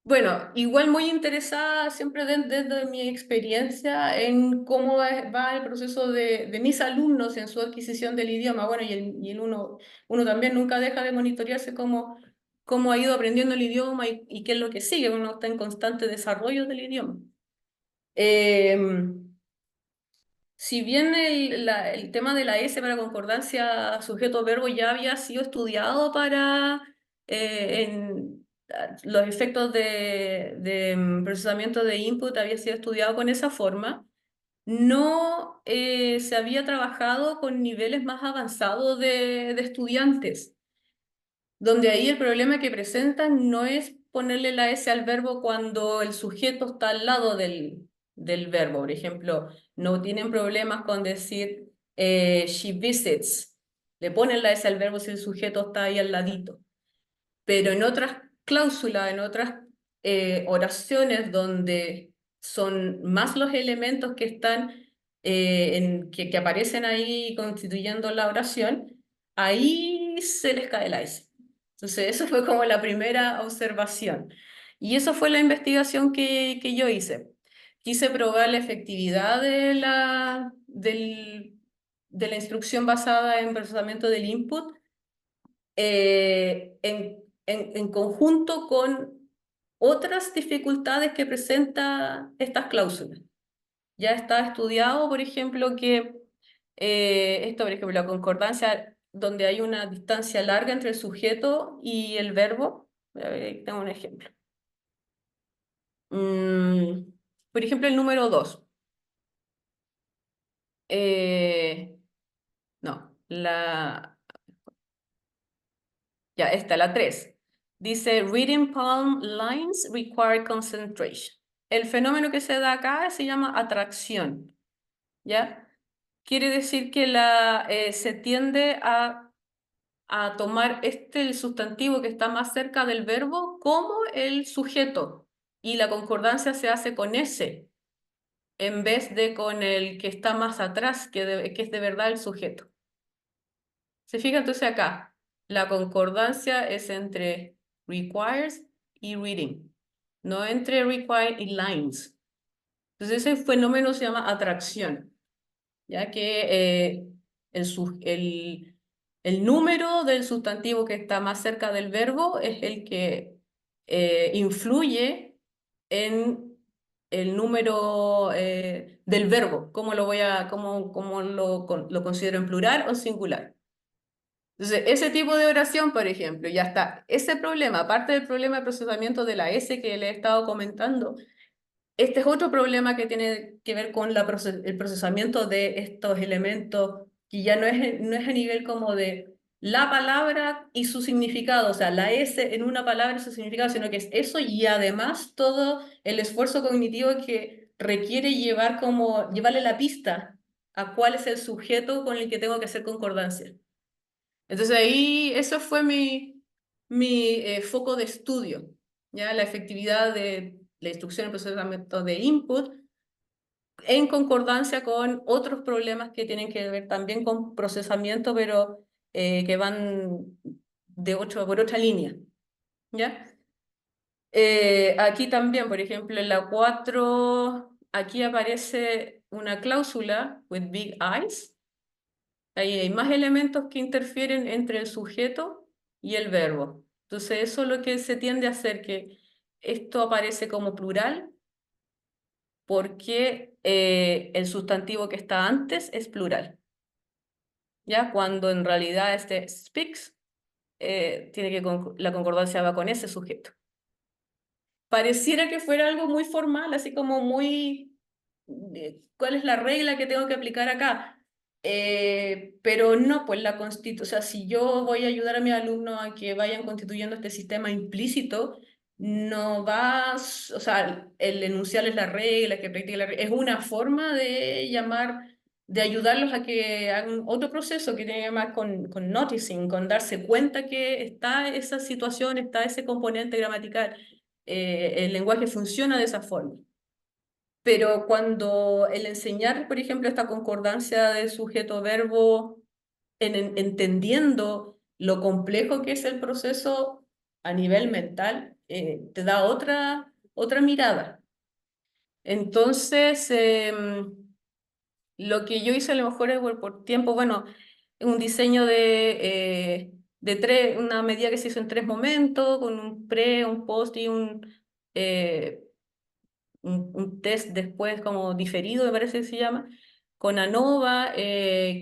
Bueno, igual muy interesada siempre desde mi experiencia en cómo va el proceso de mis alumnos en su adquisición del idioma. Bueno, uno también nunca deja de monitorearse cómo ha ido aprendiendo el idioma y qué es lo que sigue. Uno está en constante desarrollo del idioma. Eh, si bien el tema de la S para concordancia sujeto-verbo ya había sido estudiado los efectos de procesamiento de input había sido estudiado con esa forma. No se había trabajado con niveles más avanzados de estudiantes, donde ahí el problema que presentan no es ponerle la S al verbo cuando el sujeto está al lado del verbo. Por ejemplo, no tienen problemas con decir she visits. Le ponen la S al verbo si el sujeto está ahí al ladito. Pero en otras cláusulas, en otras oraciones donde son más los elementos que están que aparecen ahí constituyendo la oración, ahí se les cae la S. Entonces, eso fue como la primera observación. Y eso fue la investigación que yo hice. Quise probar la efectividad de la instrucción basada en procesamiento del input en conjunto con otras dificultades que presenta estas cláusulas. Ya está estudiado, por ejemplo, que esto, por ejemplo, la concordancia donde hay una distancia larga entre el sujeto y el verbo. A ver, ahí tengo un ejemplo. Mm, por ejemplo, el número 2. No, ya, esta, la 3. Dice, reading palm lines require concentration. El fenómeno que se da acá se llama atracción, ¿ya? Quiere decir que se tiende a tomar el sustantivo que está más cerca del verbo como el sujeto, y la concordancia se hace con ese, en vez de con el que está más atrás, que es de verdad el sujeto. ¿Se fija entonces acá? La concordancia es entre requires y reading, no entre require y lines. Entonces ese fenómeno se llama atracción, ya que el número del sustantivo que está más cerca del verbo es el que influye en el número del verbo, cómo lo considero en plural o en singular. Entonces, ese tipo de oración, por ejemplo, ya está. Ese problema, aparte del problema de procesamiento de la S que le he estado comentando, este es otro problema que tiene que ver con el procesamiento de estos elementos, que ya no es a nivel como de la palabra y su significado, o sea, la S en una palabra y su significado, sino que es eso y además todo el esfuerzo cognitivo que requiere llevarle la pista a cuál es el sujeto con el que tengo que hacer concordancia. Entonces ahí eso fue mi foco de estudio, ¿ya? La efectividad de la instrucción y procesamiento de input en concordancia con otros problemas que tienen que ver también con procesamiento, pero que van por otra línea, ¿ya? Aquí también, por ejemplo, en la 4 aquí aparece una cláusula with big eyes. Ahí hay más elementos que interfieren entre el sujeto y el verbo. Entonces, eso es lo que se tiende a hacer, que esto aparece como plural porque el sustantivo que está antes es plural. ¿Ya? Cuando en realidad este speaks, la concordancia va con ese sujeto. Pareciera que fuera algo muy formal, así como muy, ¿cuál es la regla que tengo que aplicar acá? Pero no, pues o sea, si yo voy a ayudar a mis alumnos a que vayan constituyendo este sistema implícito, no o sea, el enunciarles la regla, que practiquen la regla, es una forma de ayudarlos a que hagan otro proceso que tiene que ver más con noticing, con darse cuenta que está esa situación, está ese componente gramatical. El lenguaje funciona de esa forma. Pero cuando el enseñar, por ejemplo, esta concordancia de sujeto-verbo, entendiendo lo complejo que es el proceso a nivel mental, te da otra mirada. Entonces, lo que yo hice a lo mejor es por tiempo, bueno, un diseño una medida que se hizo en 3 momentos, con un pre, un post y eh, un test después como diferido, me parece que se llama, con ANOVA,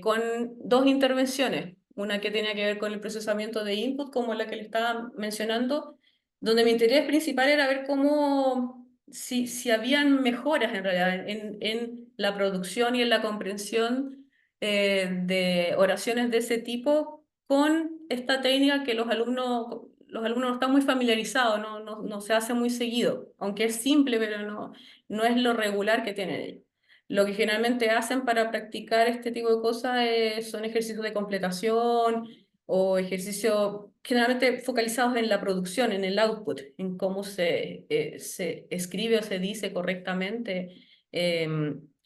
con 2 intervenciones, una que tenía que ver con el procesamiento de input, como la que le estaba mencionando, donde mi interés principal era ver cómo, si habían mejoras en realidad en la producción y en la comprensión de oraciones de ese tipo con esta técnica que los alumnos no están muy familiarizados, no se hace muy seguido, aunque es simple, pero no es lo regular que tienen ellos. Lo que generalmente hacen para practicar este tipo de cosas son ejercicios de completación o ejercicios generalmente focalizados en la producción, en el output, en cómo se escribe o se dice correctamente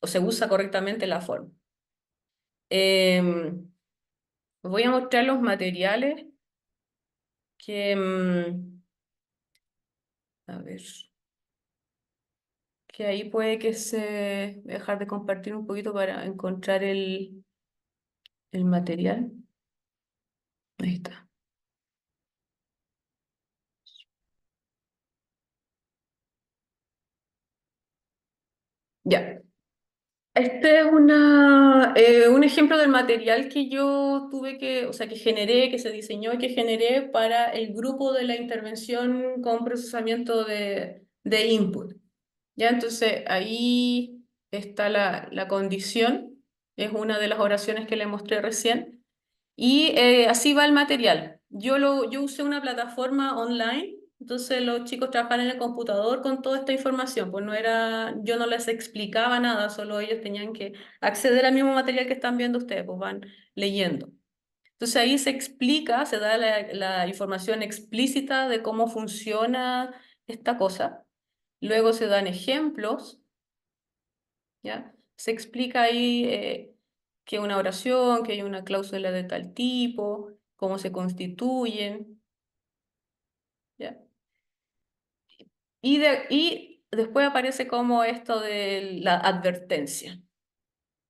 o se usa correctamente la forma. Voy a mostrar los materiales que, a ver, que ahí puede que se dejar de compartir un poquito para encontrar el material. Ahí está. Ya. Este es un ejemplo del material que yo tuve o sea, que generé, que se diseñó y que generé para el grupo de la intervención con procesamiento de input. Ya, entonces ahí está la condición, es una de las oraciones que le mostré recién. Y así va el material. Yo usé una plataforma online, entonces los chicos trabajaban en el computador con toda esta información, pues yo no les explicaba nada, solo ellos tenían que acceder al mismo material que están viendo ustedes, pues van leyendo. Entonces ahí se explica, se da la información explícita de cómo funciona esta cosa. Luego se dan ejemplos, ¿ya? Se explica ahí que una oración, que hay una cláusula de tal tipo, cómo se constituyen, ¿ya? Y después aparece como esto de la advertencia,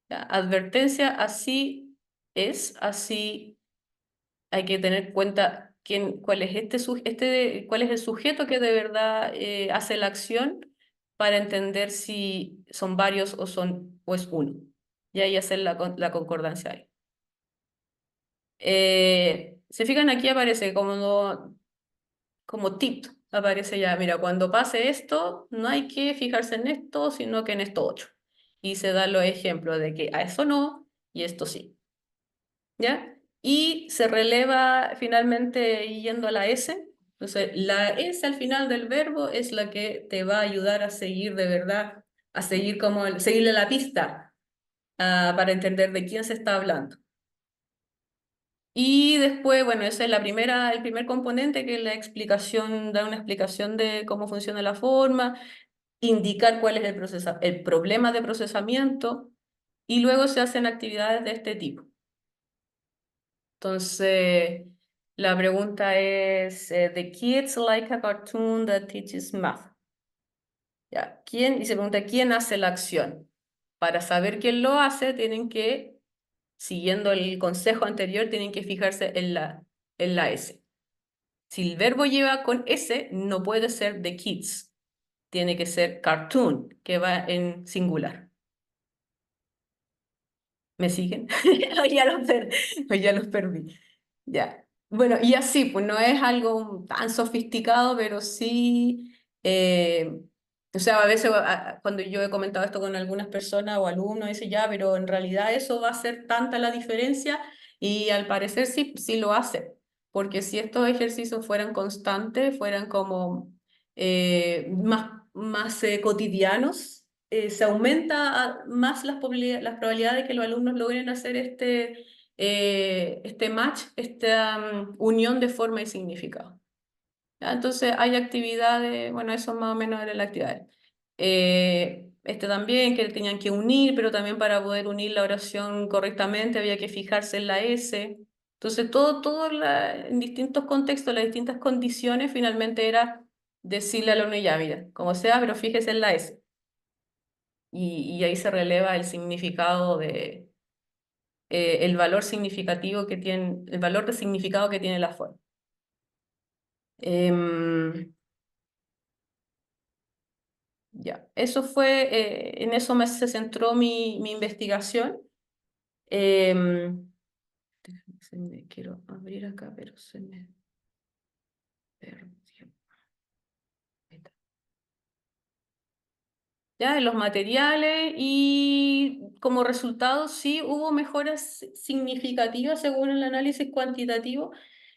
¿ya? Advertencia, así es, así hay que tener en cuenta cuál es cuál es el sujeto que de verdad hace la acción para entender si son varios o es uno. Y ahí hacer la concordancia ahí. Se fijan, aquí aparece como tip, aparece ya, mira, cuando pase esto, no hay que fijarse en esto, sino que en esto otro. Y se dan los ejemplos de que a eso no y esto sí. ¿Ya? Y se releva finalmente yendo a la S. Entonces, la S al final del verbo es la que te va a ayudar a seguir de verdad, a seguir seguirle la pista, para entender de quién se está hablando. Y después, bueno, esa es el primer componente, que es la explicación, dar una explicación de cómo funciona la forma, indicar cuál es el problema de procesamiento, y luego se hacen actividades de este tipo. Entonces, la pregunta es, ¿The kids like a cartoon that teaches math? ¿Ya? Y se pregunta, ¿quién hace la acción? Para saber quién lo hace, siguiendo el consejo anterior, tienen que fijarse en la S. Si el verbo lleva con S, no puede ser the kids. Tiene que ser cartoon, que va en singular. ¿Me siguen? O ya los perdí. Ya. Bueno, y así, pues no es algo tan sofisticado, pero sí, o sea, a veces cuando yo he comentado esto con algunas personas o alumnos, dicen ya, pero en realidad eso va a ser tanta la diferencia, y al parecer sí, sí lo hace, porque si estos ejercicios fueran constantes, fueran como más cotidianos, se aumenta más las probabilidades de que los alumnos logren hacer este match, esta unión de forma y significado. ¿Ya? Entonces hay actividades, bueno, eso más o menos era la actividad. Este también, que tenían que unir, pero también para poder unir la oración correctamente había que fijarse en la S. Entonces en distintos contextos, las distintas condiciones, finalmente era decirle al alumno ya, mira, como sea, pero fíjese en la S. Y ahí se releva el significado el valor significativo el valor de significado que tiene la forma. Ya, en eso se centró mi investigación. Em, quiero abrir acá, pero se me perdió. ¿ya? En los materiales y como resultado sí hubo mejoras significativas según el análisis cuantitativo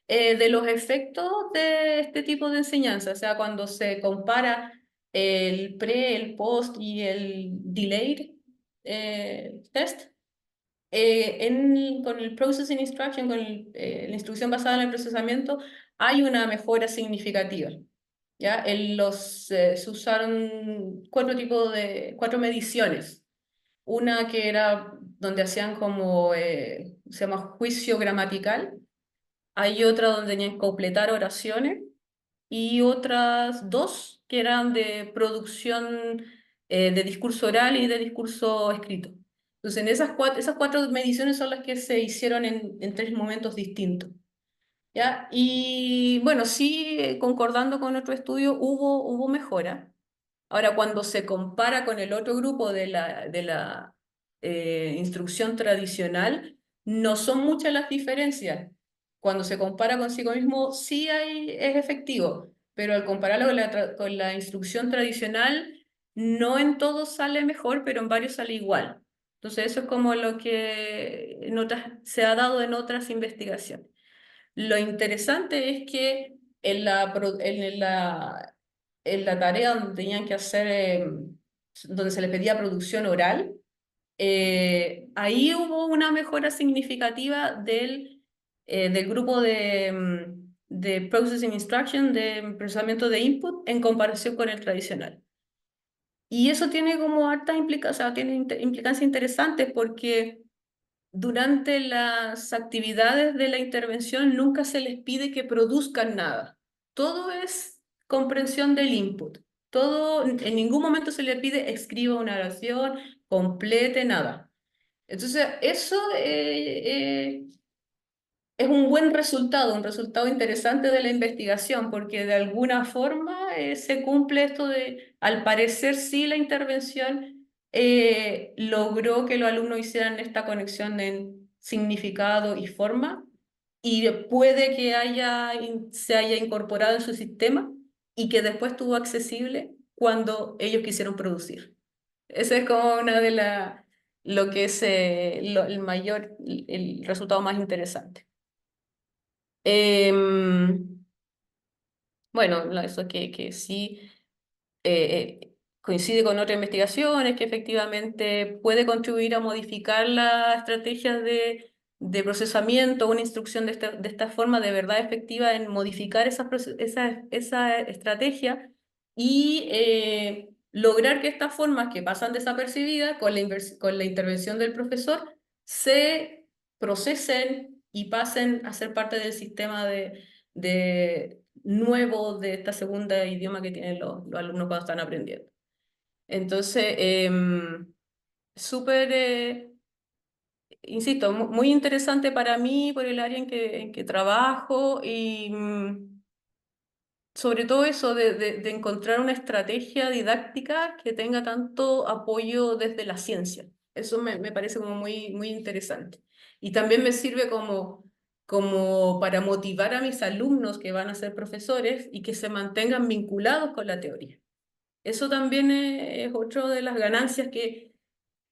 de los efectos de este tipo de enseñanza. O sea, cuando se compara el pre, el post y el delayed test, con el Processing Instruction, con la instrucción basada en el procesamiento, hay una mejora significativa. ¿Ya? Se usaron cuatro mediciones. Una que era donde hacían como, se llama juicio gramatical. Hay otra donde tenían que completar oraciones y otras dos que eran de producción de discurso oral y de discurso escrito. Entonces, esas cuatro mediciones son las que se hicieron en tres momentos distintos. ¿Ya? Y bueno, sí, concordando con otro estudio, hubo mejora. Ahora, cuando se compara con el otro grupo de la instrucción tradicional, no son muchas las diferencias. Cuando se compara consigo mismo, sí es efectivo, pero al compararlo con la instrucción tradicional, no en todo sale mejor, pero en varios sale igual. Entonces, eso es como lo que se ha dado en otras investigaciones. Lo interesante es que en la tarea donde tenían que hacer, donde se les pedía producción oral, ahí hubo una mejora significativa del grupo de Processing Instruction, de procesamiento de input, en comparación con el tradicional. Y eso tiene como hartas implicancias, o sea, tiene implicancias interesantes porque durante las actividades de la intervención nunca se les pide que produzcan nada. Todo es comprensión del input. Todo, en ningún momento se le pide escriba una oración, complete nada. Entonces, eso es un resultado interesante de la investigación, porque de alguna forma se cumple esto de, al parecer sí, la intervención logró que los alumnos hicieran esta conexión en significado y forma, y puede que se haya incorporado en su sistema y que después estuvo accesible cuando ellos quisieron producir. Ese es como una de lo que es el resultado más interesante. Em, bueno, eso que sí coincide con otras investigaciones, que efectivamente puede contribuir a modificar las estrategias de procesamiento, una instrucción de esta forma de verdad efectiva en modificar esa estrategia y lograr que estas formas que pasan desapercibidas con la intervención del profesor se procesen y pasen a ser parte del sistema de nuevo de esta segunda idioma que tienen los alumnos cuando están aprendiendo. Entonces, súper, insisto, muy interesante para mí por el área en que trabajo y sobre todo eso de encontrar una estrategia didáctica que tenga tanto apoyo desde la ciencia. Eso me parece como muy, muy interesante. Y también me sirve como para motivar a mis alumnos que van a ser profesores y que se mantengan vinculados con la teoría. Eso también es otra de las ganancias que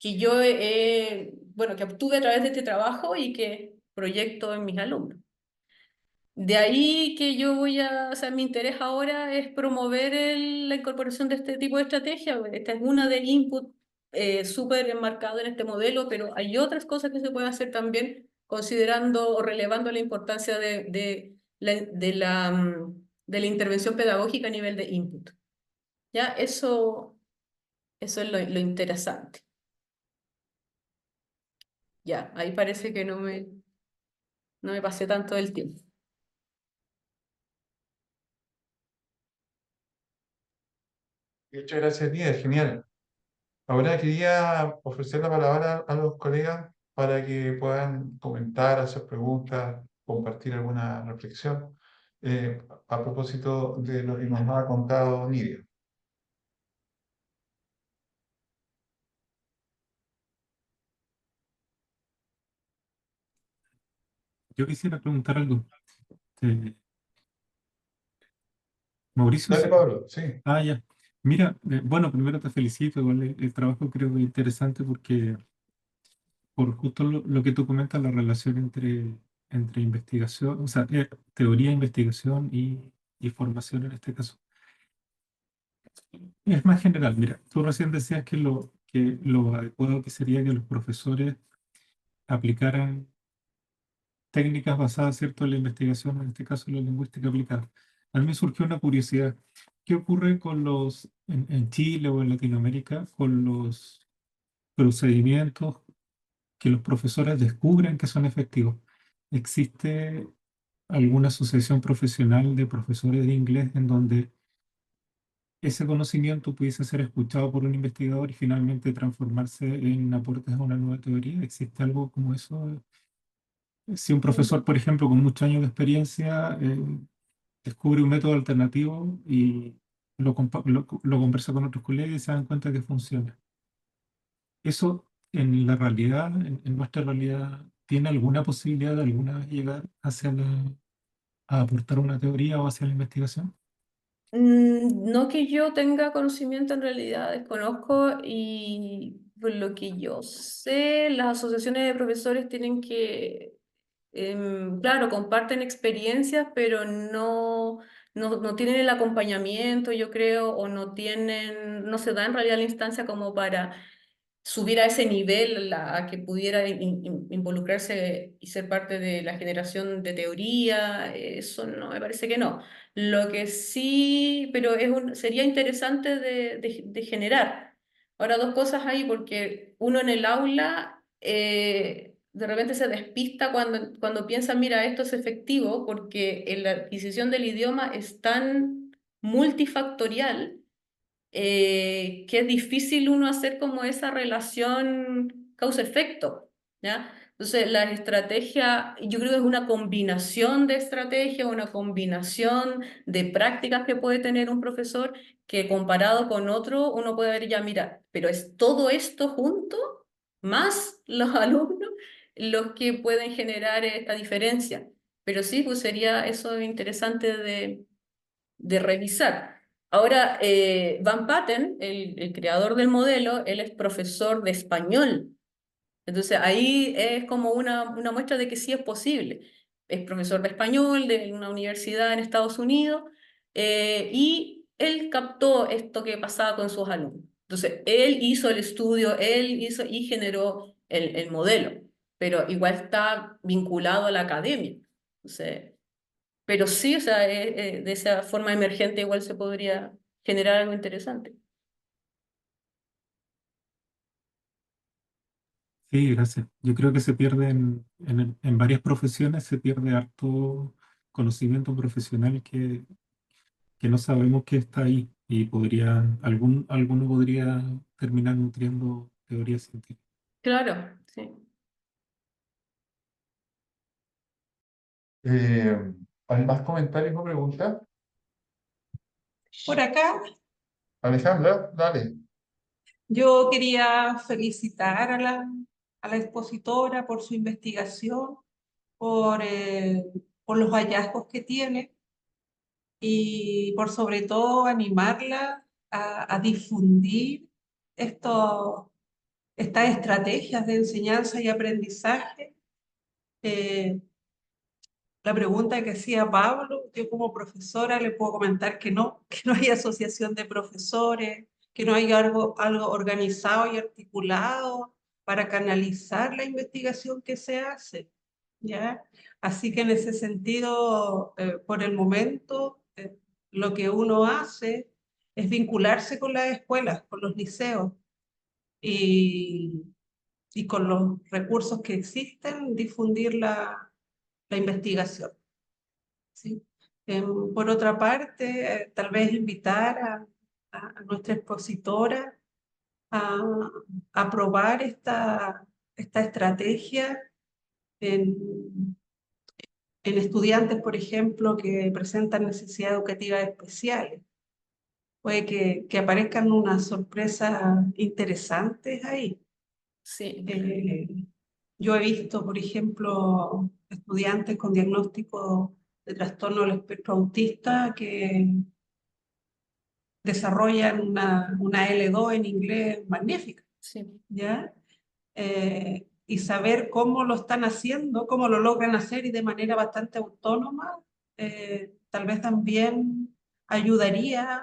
yo bueno, que obtuve a través de este trabajo y que proyecto en mis alumnos. De ahí que o sea, mi interés ahora es promover la incorporación de este tipo de estrategia. Esta es una de input súper enmarcado en este modelo, pero hay otras cosas que se pueden hacer también considerando o relevando la importancia de la intervención pedagógica a nivel de input. ¿Ya? Eso es lo interesante. Ya, ahí parece que no me pasé tanto del tiempo. Muchas gracias, Díaz, genial. Ahora quería ofrecer la palabra a los colegas para que puedan comentar, hacer preguntas, compartir alguna reflexión a propósito de lo que nos ha contado Nidia. Yo quisiera preguntar algo. Eh, Mauricio, Dale, sí. Pablo, sí. Ah, ya. Mira, bueno, primero te felicito, igual el trabajo creo que es interesante porque por justo lo que tú comentas, la relación entre investigación, o sea, teoría, investigación y formación en este caso. Es más general, mira, tú recién decías que lo adecuado que sería que los profesores aplicaran técnicas basadas, ¿cierto?, en la investigación, en este caso la lingüística aplicada. A mí me surgió una curiosidad. ¿Qué ocurre en Chile o en Latinoamérica con los procedimientos que los profesores descubren que son efectivos? ¿Existe alguna asociación profesional de profesores de inglés en donde ese conocimiento pudiese ser escuchado por un investigador y finalmente transformarse en aportes a una nueva teoría? ¿Existe algo como eso? Si un profesor, por ejemplo, con muchos años de experiencia, descubre un método alternativo y lo conversa con otros colegas y se dan cuenta que funciona. ¿Eso en la realidad, en nuestra realidad, tiene alguna posibilidad de alguna vez llegar a aportar una teoría o hacia la investigación? No que yo tenga conocimiento, en realidad desconozco, y por lo que yo sé, las asociaciones de profesores tienen que, claro, comparten experiencias, pero no tienen el acompañamiento, yo creo, o no se da en realidad la instancia como para subir a ese nivel, a que pudiera involucrarse y ser parte de la generación de teoría. Eso no, me parece que no. Lo que sí, pero sería interesante de generar. Ahora, dos cosas ahí, porque uno en el aula de repente se despista cuando piensa, mira, esto es efectivo, porque la adquisición del idioma es tan multifactorial, que es difícil uno hacer como esa relación causa-efecto, ¿ya? Entonces, la estrategia, yo creo que es una combinación de estrategias, una combinación de prácticas que puede tener un profesor, que comparado con otro, uno puede ver ya, mira, pero es todo esto junto, más los alumnos, los que pueden generar esta diferencia. Pero sí, pues sería eso interesante de revisar. Ahora, Van Patten, el creador del modelo, él es profesor de español. Entonces ahí es como una muestra de que sí es posible. Es profesor de español de una universidad en Estados Unidos, y él captó esto que pasaba con sus alumnos. Entonces, él hizo el estudio, él hizo y generó el modelo, pero igual está vinculado a la academia. Entonces, pero sí, o sea, de esa forma emergente igual se podría generar algo interesante. Sí, gracias. Yo creo que se pierde en varias profesiones, se pierde harto conocimiento profesional que no sabemos que está ahí y alguno podría terminar nutriendo teorías científicas. Claro, sí. Eh, ¿Hay más comentarios o preguntas? Por acá, Alejandra, dale. yo quería felicitar a la expositora por su investigación, por los hallazgos que tiene y por sobre todo animarla a difundir estos, estas estrategias de enseñanza y aprendizaje. Eh, La pregunta que hacía Pablo, yo como profesora le puedo comentar que no hay asociación de profesores, que no hay algo organizado y articulado para canalizar la investigación que se hace, ¿ya? Así que en ese sentido, por el momento, lo que uno hace es vincularse con las escuelas, con los liceos y, y con los recursos que existen, difundir la investigación. ¿Sí? Por otra parte, tal vez invitar a nuestra expositora a, a probar esta estrategia en estudiantes, por ejemplo, que presentan necesidades educativas especiales. Puede que aparezcan unas sorpresas interesantes ahí. Sí, Eh, yo he visto, por ejemplo, estudiantes con diagnóstico de trastorno del espectro autista que desarrollan una L2 en inglés magnífica, Sí. ¿ya? Y saber cómo lo están haciendo, cómo lo logran hacer y de manera bastante autónoma, tal vez también ayudaría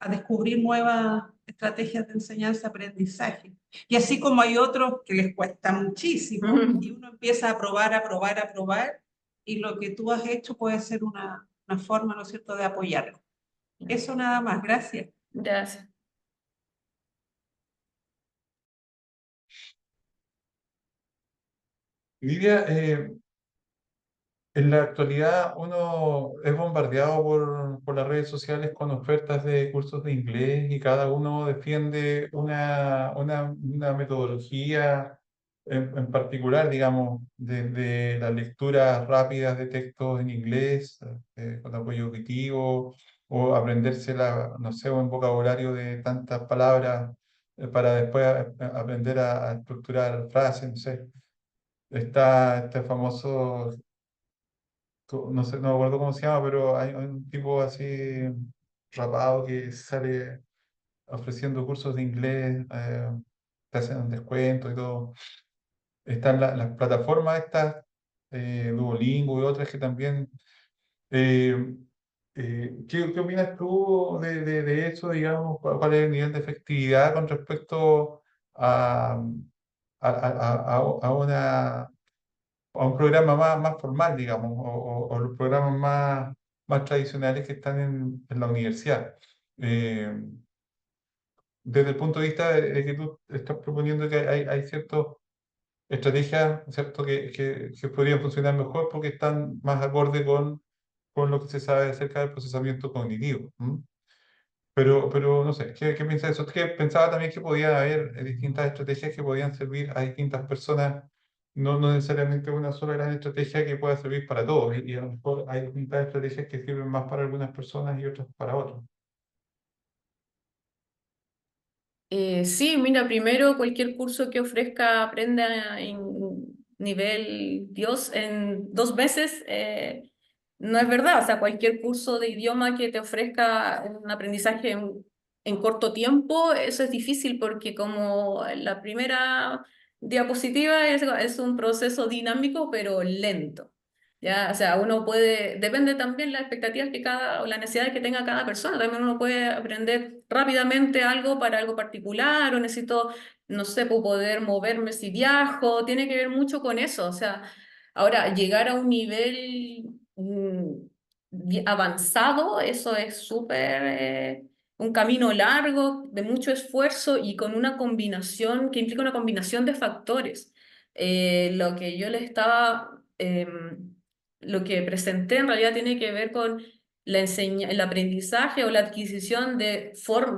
a descubrir nuevas estrategias de enseñanza-aprendizaje. Y así como hay otros que les cuesta muchísimo, y uno empieza a probar, a probar, a probar, y lo que tú has hecho puede ser una forma, ¿no es cierto?, de apoyarlo. Eso nada más, gracias. Gracias. Lidia, en la actualidad uno es bombardeado por las redes sociales con ofertas de cursos de inglés y cada uno defiende una metodología en particular, digamos, desde las lecturas rápidas de textos en inglés, con apoyo auditivo, o aprenderse no sé, un vocabulario de tantas palabras para después aprender a estructurar frases, no sé. Está este famoso, no sé, no me acuerdo cómo se llama, pero hay un tipo así rapado que sale ofreciendo cursos de inglés, te hacen un descuento y todo. Están las plataformas estas, Duolingo y otras que también... eh, ¿qué opinas tú de eso, digamos? ¿Cuál es el nivel de efectividad con respecto a, a una a un programa más formal, digamos, o los programas más tradicionales que están en la universidad? Eh, Desde el punto de vista de que tú estás proponiendo que hay ciertas estrategias, ¿cierto?, que podrían funcionar mejor porque están más acorde con lo que se sabe acerca del procesamiento cognitivo. ¿M? Pero no sé, ¿qué piensas de eso? Que pensaba también que podía haber distintas estrategias que podían servir a distintas personas, no necesariamente una sola gran estrategia que pueda servir para todos, y a lo mejor hay distintas estrategias que sirven más para algunas personas y otras para otras. Sí, mira, primero cualquier curso que ofrezca Aprenda en nivel Dios en 2 meses, no es verdad. O sea, cualquier curso de idioma que te ofrezca un aprendizaje en corto tiempo, eso es difícil porque como la primera diapositiva es un proceso dinámico pero lento. Ya, o sea, uno puede, depende también las expectativas que o las necesidades que tenga cada persona. También uno puede aprender rápidamente algo para algo particular, o necesito, no sé, poder moverme si viajo, tiene que ver mucho con eso. O sea, ahora, llegar a un nivel avanzado, eso es súper, un camino largo, de mucho esfuerzo y con una combinación, que implica una combinación de factores. Lo que yo les estaba... lo que presenté en realidad tiene que ver con el aprendizaje o la adquisición de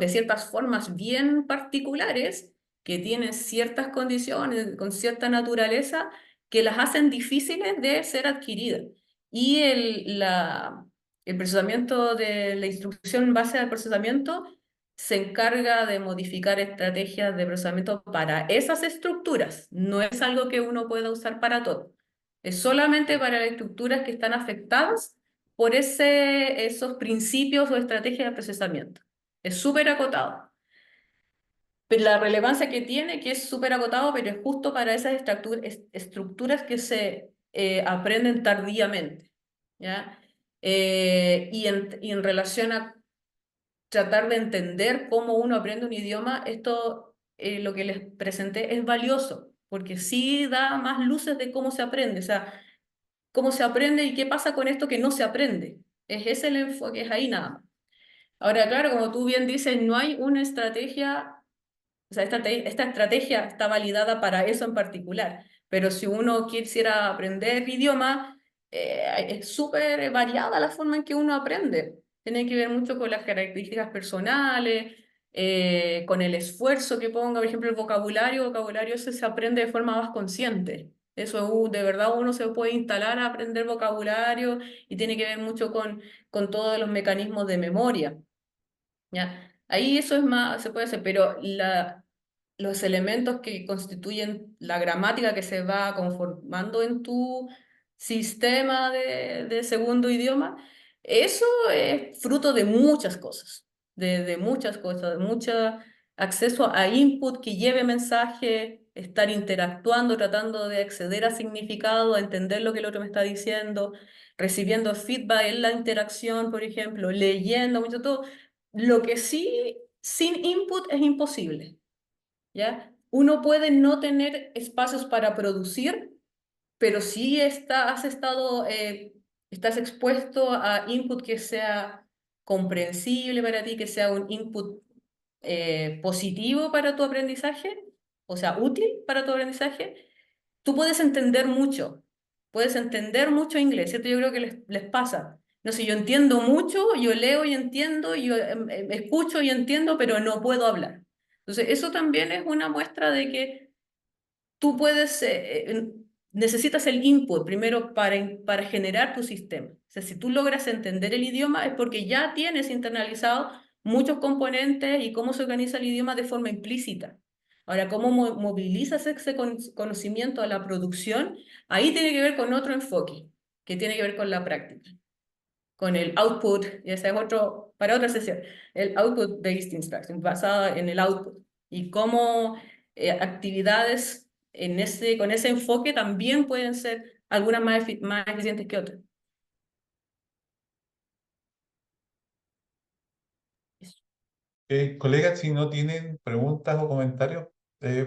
ciertas formas bien particulares que tienen ciertas condiciones, con cierta naturaleza, que las hacen difíciles de ser adquiridas. Y el procesamiento de la instrucción en base al procesamiento se encarga de modificar estrategias de procesamiento para esas estructuras. No es algo que uno pueda usar para todo. Es solamente para las estructuras que están afectadas por esos principios o estrategias de procesamiento. Es súper acotado. Pero la relevancia que tiene, que es súper acotado, pero es justo para esas estructuras que se aprenden tardíamente. ¿Ya? Y en relación a tratar de entender cómo uno aprende un idioma, esto, lo que les presenté, es valioso, porque sí da más luces de cómo se aprende. O sea, cómo se aprende y qué pasa con esto que no se aprende. Es ese el enfoque, es ahí nada más. Ahora, claro, como tú bien dices, no hay una estrategia, o sea, esta estrategia está validada para eso en particular, pero si uno quisiera aprender idioma, es súper variada la forma en que uno aprende. Tiene que ver mucho con las características personales, con el esfuerzo que ponga. Por ejemplo, el vocabulario ese se aprende de forma más consciente. Eso de verdad uno se puede instalar a aprender vocabulario y tiene que ver mucho con todos los mecanismos de memoria. ¿Ya? Ahí eso es más, se puede hacer, pero los elementos que constituyen la gramática que se va conformando en tu sistema de segundo idioma, eso es fruto de muchas cosas, de muchas cosas, de mucho acceso a input que lleve mensaje, estar interactuando, tratando de acceder a significado, a entender lo que el otro me está diciendo, recibiendo feedback en la interacción, por ejemplo, leyendo, mucho todo. Lo que sí, sin input es imposible, ¿ya? Uno puede no tener espacios para producir, pero sí estás expuesto a input que sea comprensible para ti, que sea un input positivo para tu aprendizaje, o sea, útil para tu aprendizaje. Tú puedes entender mucho inglés, ¿cierto? Yo creo que les pasa. No sé, yo entiendo mucho, yo leo y entiendo, yo escucho y entiendo, pero no puedo hablar. Entonces, eso también es una muestra de que tú necesitas el input primero para generar tu sistema. O sea, si tú logras entender el idioma es porque ya tienes internalizado muchos componentes y cómo se organiza el idioma de forma implícita. Ahora, cómo movilizas ese conocimiento a la producción, ahí tiene que ver con otro enfoque, que tiene que ver con la práctica, con el output, y ese es otro, para otra sesión, el output-based instruction, basada en el output, y cómo actividades con ese enfoque también pueden ser algunas más eficientes que otras. Colegas, si no tienen preguntas o comentarios,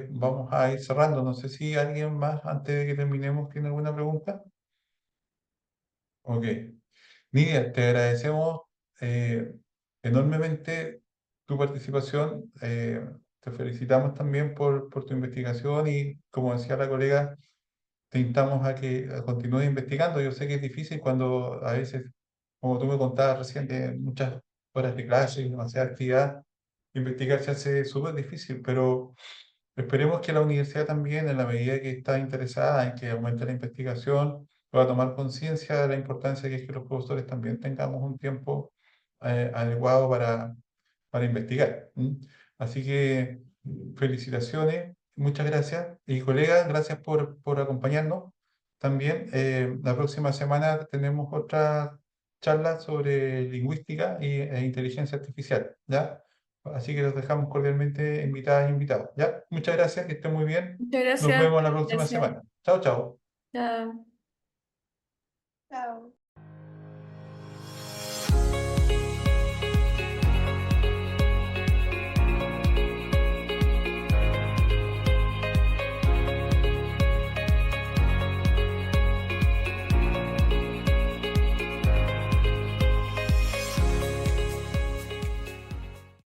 vamos a ir cerrando. No sé si alguien más, antes de que terminemos, tiene alguna pregunta. Ok. Nidia, te agradecemos enormemente tu participación. Te felicitamos también por tu investigación y, como decía la colega, te invitamos a que continúes investigando. Yo sé que es difícil cuando a veces, como tú me contabas recién, de muchas horas de clase y demasiada actividad, investigar se hace súper difícil, pero esperemos que la universidad también, en la medida que está interesada en que aumente la investigación, pueda tomar conciencia de la importancia que es que los profesores también tengamos un tiempo adecuado para investigar. ¿M? Así que felicitaciones, muchas gracias. Y colegas, gracias por acompañarnos. También la próxima semana tenemos otra charla sobre lingüística e inteligencia artificial, ¿ya? Así que los dejamos cordialmente invitadas e invitados, ¿ya? Muchas gracias, que estén muy bien. Muchas Nos gracias. vemos la próxima Gracias. semana. Chao, chao. Chao. Chao.